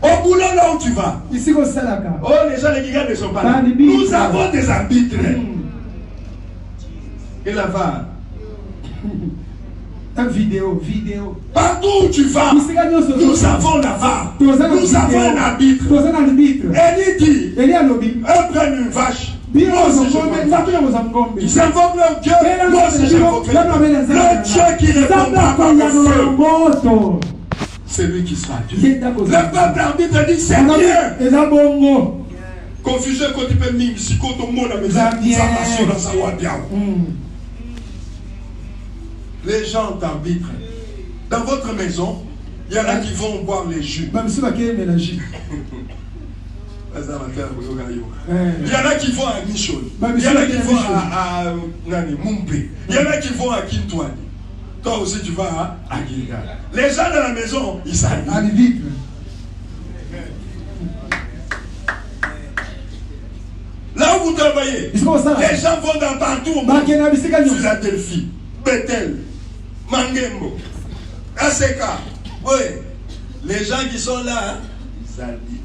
B: Au boulot là où tu vas. Oh, les gens, les gars ne sont pas là. Nous avons des arbitres. Et là-bas.
C: Vidéo.
B: Partout où tu vas, nous avons là-bas. Nous avons un arbitre. Élie dit, eux prennent une vache. Ils invoquent leur Dieu. Moi aussi j'invoquerai le Dieu qui répondra par le feu. C'est lui qui sera Dieu. Le peuple arbitre dit c'est bien. Confusion quand tu peux me si quand on monte à mes amis, ça va sur la savoir bien. Les gens t'arbitrent. Dans votre maison, il y en a qui vont boire les jus. Il y en a qui vont à Michon. Il y en a qui vont à Mumpe. Il y en a qui vont à Kintouani. Toi aussi tu vas à Gilgal. Les gens dans la maison, ils s'arbitrent. Là où vous travaillez, les gens vont dans partout au monde. Philadelphie, Bethel, Mangembo, Aseka. Oui, les gens qui sont là, ils s'arbitrent.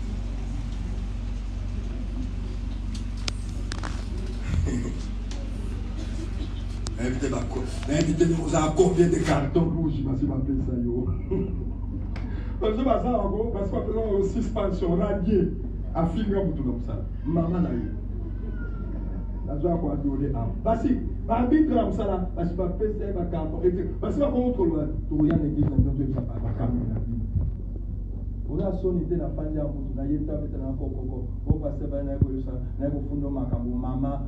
B: Invitez-nous à combien de cartons rouges, parce que m'appelle ça yo. Parce que ça encore, parce qu'on a une suspension radiée à finir pour tout comme ça. Maman n'a eu. La joie quoi donner à. Parce que l'arbitre comme ça là, parce que pas faire ça carton. Parce que comment trop loin, tout rien n'est dit dans notre ça pas camion la vie. On a sonné dans pandia pour na yeta mettre na kokoko. On passe ba na ko ça, na ko fundo makambo mama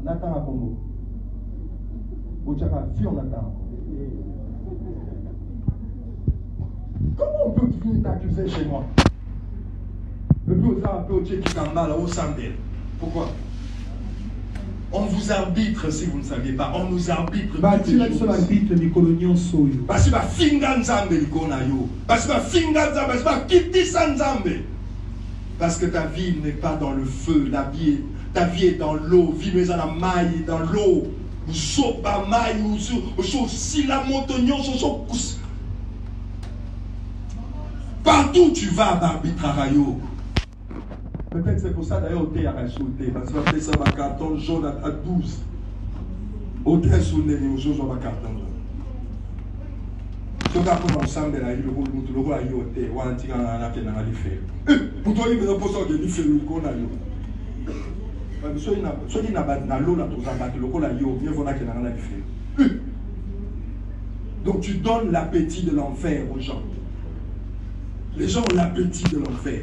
B: natanga kombo. Comment on peut venir t'accuser chez moi? Le plus aux arts, qui t'en mal au sandel. Pourquoi? On vous arbitre si vous ne saviez pas. On nous arbitre. Parce que parce que ta vie n'est pas dans le feu. Ta vie est dans l'eau. Vie mais dans la maille, dans l'eau.
A: Partout où tu vas, Barbitrarayo. Peut-être c'est pour ça d'ailleurs au thé à sauté. Parce que ça va carton jaune à 12. Au thé sous les choses, on va carton jaune. Si on a comme ensemble, il y a le rôle à yoté, ou à l'antique, on a fait dans la fait. Pour toi, il y a une position de l'ifé, qu'on a eu. Ceux qui n'ont pas de l'eau, là, tous en battre, le rôle à yo, mieux vaut qu'il y a dans la fait. Donc tu donnes l'appétit de l'enfer aux gens. Les gens ont l'appétit de l'enfer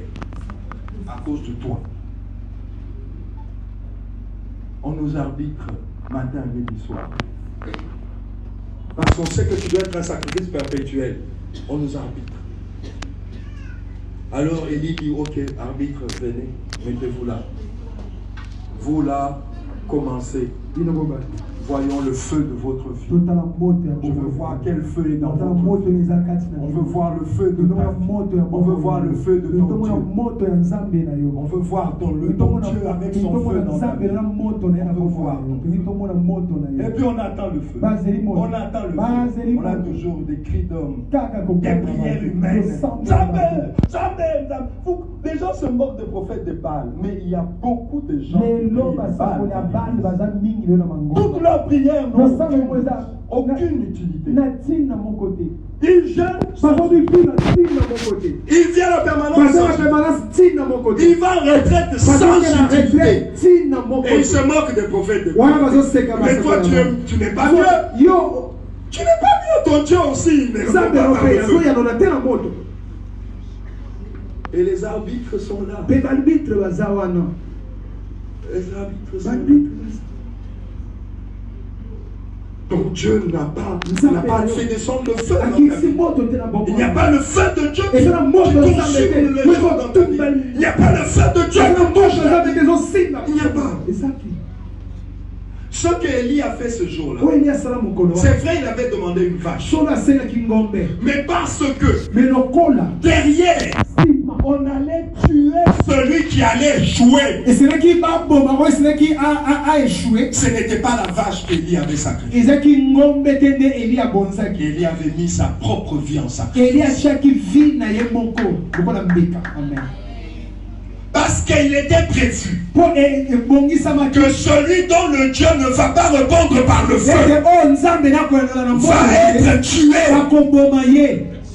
A: à cause de toi. On nous arbitre matin, midi, soir. Parce qu'on sait que tu dois être un sacrifice perpétuel. On nous arbitre. Alors Élie dit, ok, arbitre, venez, mettez-vous là. Vous là, commencez. Voyons le feu de votre vie. On veut voir quel feu est dans votre vie. On veut voir le feu de ta vie. On veut voir le feu de ton Dieu. On veut voir ton Dieu avec son feu dans ta vie. On veut voir. Et puis on attend le feu. On attend le feu. On a toujours des cris d'hommes, des prières humaines. Les gens se moquent des prophètes de Baal, mais il y a beaucoup de gens qui toutes leurs prières n'ont aucune utilité. Ils jeûnent, il vient à la permanence, il va en retraite sans utilité. Et il se moque des prophètes de Baal. Mais toi tu n'es pas mieux. Tu n'es pas mieux, ton Dieu aussi. Et les arbitres sont là. Les arbitres sont là. Donc Dieu n'a pas fait descendre le feu. Il n'y a pas le feu de Dieu qui consume les gens dans ta vie. Il n'y a pas le feu de Dieu qui touche ta vie. Il n'y a pas. Ce qu'Élie a fait ce jour-là, c'est vrai, il avait demandé une vache. Mais parce que derrière, on allait tuer celui qui allait échouer. Et celui qui a échoué, ce n'était pas la vache qu'Élie avait sacrifiée. Élie avait mis sa propre vie en sacrifice. Parce qu'il était prévu que celui dont le Dieu ne va pas répondre par le feu va être tué.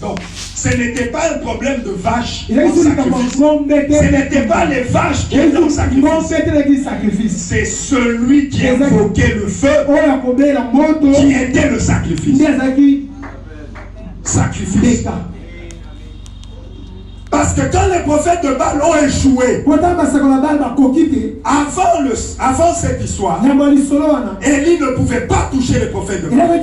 A: Donc, ce n'était pas un problème de vache en sacrifice. Ce n'était pas les vaches qui étaient en sacrifice. C'est celui qui invoquait le feu qui était le sacrifice. Sacrifice. Parce que quand les prophètes de Baal ont échoué, avant cette histoire, Élie ne pouvait pas toucher les prophètes de Baal.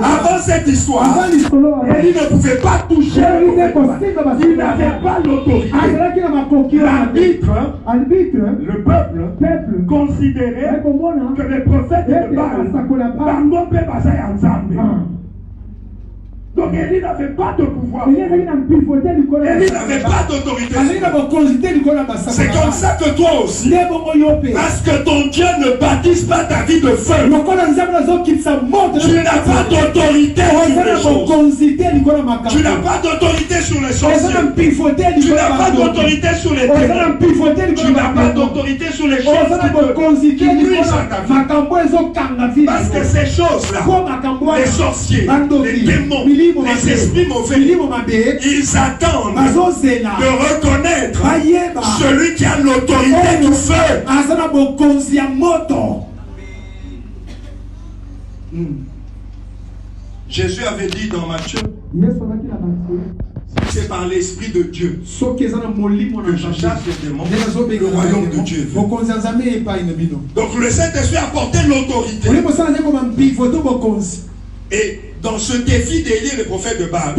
A: Avant cette histoire, Élie ne pouvait pas toucher les prophètes de Baal. Il n'avait pas l'autorité. L'arbitre, le peuple, considérait que les prophètes de Baal, donc Élie n'avait pas de pouvoir. Élie n'avait pas d'autorité. C'est comme ça que toi aussi. Parce que ton Dieu ne baptise pas ta vie de feu. Tu n'as pas d'autorité sur les choses. Tu n'as pas d'autorité sur les sorciers. Tu n'as pas d'autorité sur les démons. Tu n'as pas d'autorité sur les choses qui nuisent à ta vie. Parce que ces choses-là, les sorciers, les démons, les esprits mauvais, ils attendent de reconnaître celui qui a l'autorité du feu. Jésus avait dit dans Matthieu, si c'est par l'Esprit de Dieu que je chasse les démons, le royaume de Dieu. Donc le Saint-Esprit a porté l'autorité. Et dans ce défi d'élire le prophète de Baal,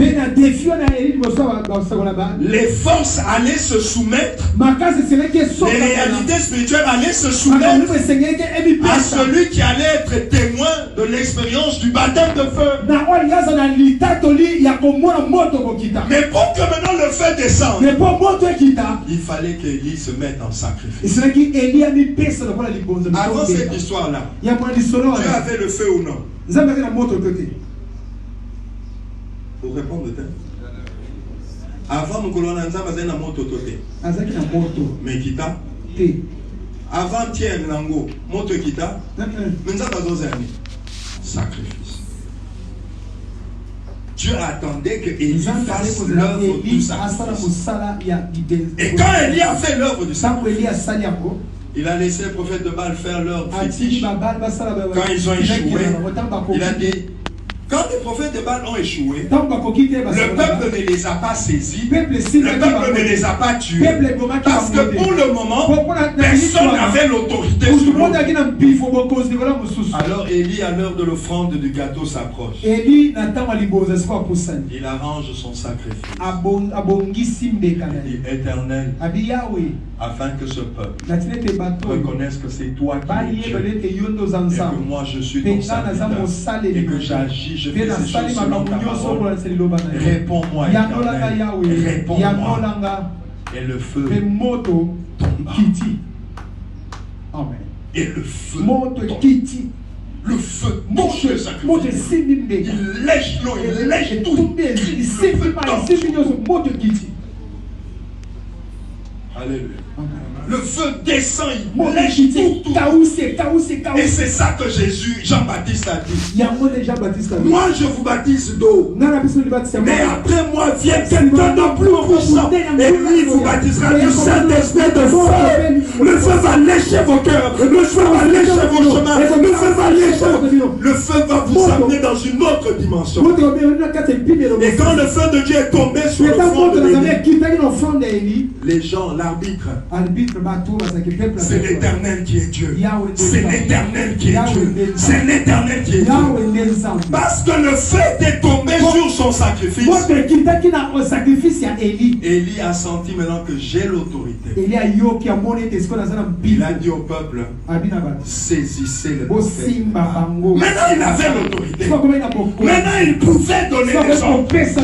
A: les forces allaient se soumettre, les réalités spirituelles allaient se soumettre à celui qui allait être témoin de l'expérience du baptême de feu. Mais pour que maintenant le feu descende, il fallait qu'Élie se mette en sacrifice. Avant cette histoire-là, Dieu avait le feu ou non? Pour répondre, avant nous colons la moto toté. Mais kita. Avant tiens nango moto kita. Mais ça pas sacrifice. Dieu attendait que Élie fasse l'œuvre du sacrifice. Et quand Élie a fait l'œuvre du sacrifice, il a laissé le prophète de Baal faire leur fétiche. Quand ils ont échoué, il a dit, quand les prophètes de Baal ont échoué, le peuple ne les a pas saisis, le peuple ne les a pas tués, parce que pour le moment, personne n'avait l'autorité sur eux. Alors Élie, à l'heure de l'offrande du gâteau, s'approche. Il arrange son sacrifice. Il dit, Éternel, afin que ce peuple reconnaisse que c'est toi qui es Dieu, et que moi je suis ton serviteur, et que j'agis, je fais ces choses selon ta parole. Réponds-moi, Éternel, réponds-moi. Et le feu tomba. Amen. Et le feu tomba. Le feu touche le sacrifice. Il lèche l'eau, il lèche tout. Le feu tombe. Alléluia. Le feu descend, il lèche tout. Et c'est ça que Jean-Baptiste a dit. Moi je vous baptise d'eau, mais après moi vient quelqu'un de plus puissant, et lui vous baptisera du Saint-Esprit de feu. Le feu va lécher vos cœurs, le feu va lécher vos chemins, le feu va vous amener dans une autre dimension. Et quand le feu de Dieu est tombé sur le front de l'Élie, les gens, l'arbitre, c'est l'Éternel qui est Dieu. C'est l'Éternel qui est Dieu. C'est l'Éternel qui est Dieu. Parce que le feu est tombé sur son sacrifice. Élie a senti maintenant que j'ai l'autorité. Il a dit au peuple, saisissez le prophète. Maintenant il avait l'autorité. Maintenant il pouvait donner des ordres. Parce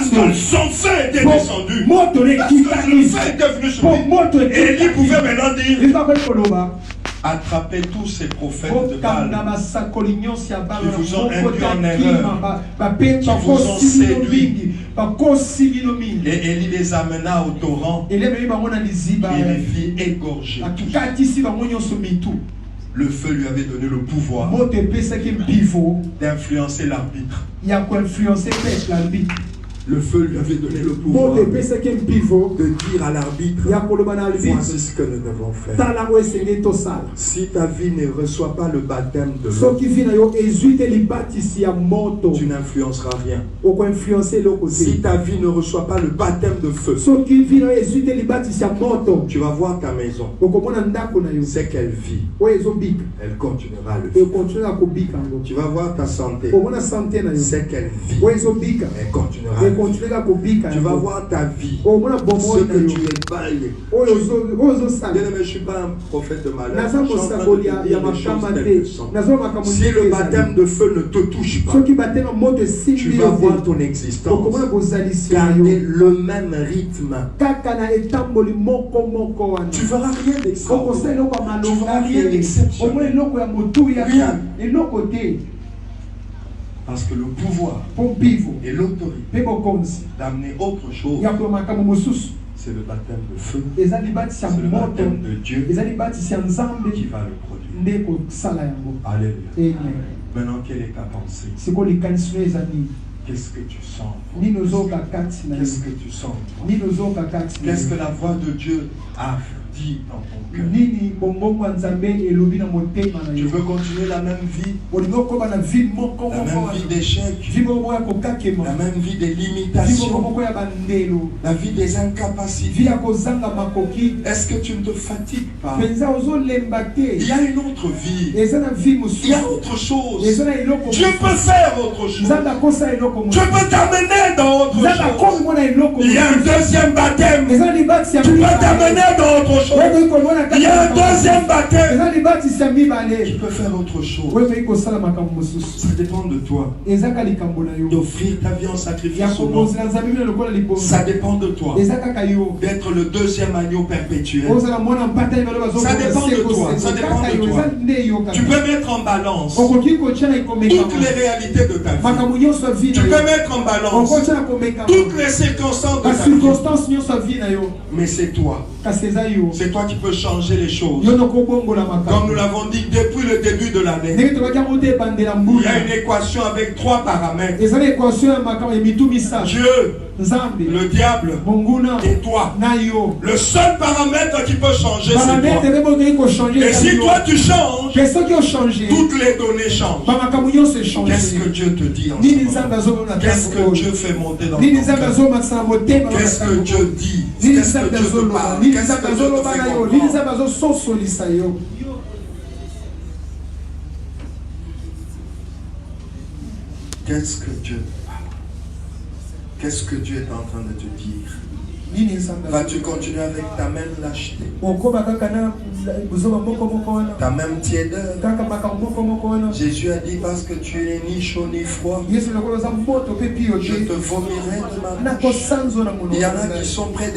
A: que son feu était descendu. Parce que le feu était venu sur lui. Et Élie pouvait maintenant dire, attrapez tous ces prophètes de Baal qui vous ont induit en erreur, qui vous ont séduit. Et Élie les amena au torrent et les fit égorger. Le feu lui avait donné le pouvoir d'influencer l'arbitre. Le feu lui avait donné le pouvoir de dire à l'arbitre, voici ce que nous devons faire. Si ta vie ne reçoit pas le baptême de l'eau, tu n'influenceras rien. Si ta vie ne reçoit pas le baptême de feu, tu vas voir ta maison. C'est qu'elle vit. Elle continuera à le vivre. Tu vas voir ta santé. C'est qu'elle vit. Elle continuera à le vivre. Tu vas voir ta vie. Ce que tu es baillé. Bien aimé, je ne suis pas un prophète de malheur. Si le baptême de feu ne te touche pas, tu vas voir ton existence garder le même rythme. Tu ne verras rien d'extraordinaire. Tu ne verras rien d'exceptionnel. Rien. Parce que le pouvoir et l'autorité d'amener autre chose, c'est le baptême de feu, c'est le baptême de Dieu qui va le produire. Alléluia. Maintenant, quelle est ta pensée? Qu'est-ce que tu sens? Qu'est-ce que tu sens? Qu'est-ce que la voix de Dieu a dit dans ton cœur? Tu veux continuer la même vie? La même vie d'échec, la même vie des limitations, la vie des incapacités. Est-ce que tu ne te fatigues pas? Il y a une autre vie. Il y a autre chose. Dieu peut faire autre chose. Dieu peut t'amener dans autre chose. Il y a un deuxième baptême. Tu peux t'amener dans autre chose. Il y a un deuxième baptême. Tu peux faire autre chose. Ça dépend de toi. D'offrir ta vie en sacrifice ou non. Ça dépend de toi. D'être le deuxième agneau perpétuel. Ça dépend de toi. Ça dépend de toi. Tu peux mettre en balance toutes les réalités de ta vie. Tu peux mettre en balance toutes les circonstances de ta vie. Mais c'est toi. C'est toi qui peux changer les choses. Comme nous l'avons dit depuis le début de l'année. Il y a une équation avec 3 paramètres. Dieu, le diable et toi. Le seul paramètre qui peut changer, c'est toi. Et si toi tu changes, toutes les données changent. Qu'est-ce que Dieu te dit en ce moment? Qu'est-ce que Dieu fait monter dans ton cœur? Qu'est-ce que Dieu dit? Qu'est-ce que Dieu te parle? Qu'est-ce que Dieu te fait comprendre? Qu'est-ce que Dieu te parle? Qu'est-ce que Dieu est en train de te dire? Vas-tu continuer avec ta même lâcheté, ta même tiédeur? Jésus a dit, parce que tu es ni chaud ni froid, je te vomirai de ma bouche. Il y en a qui sont près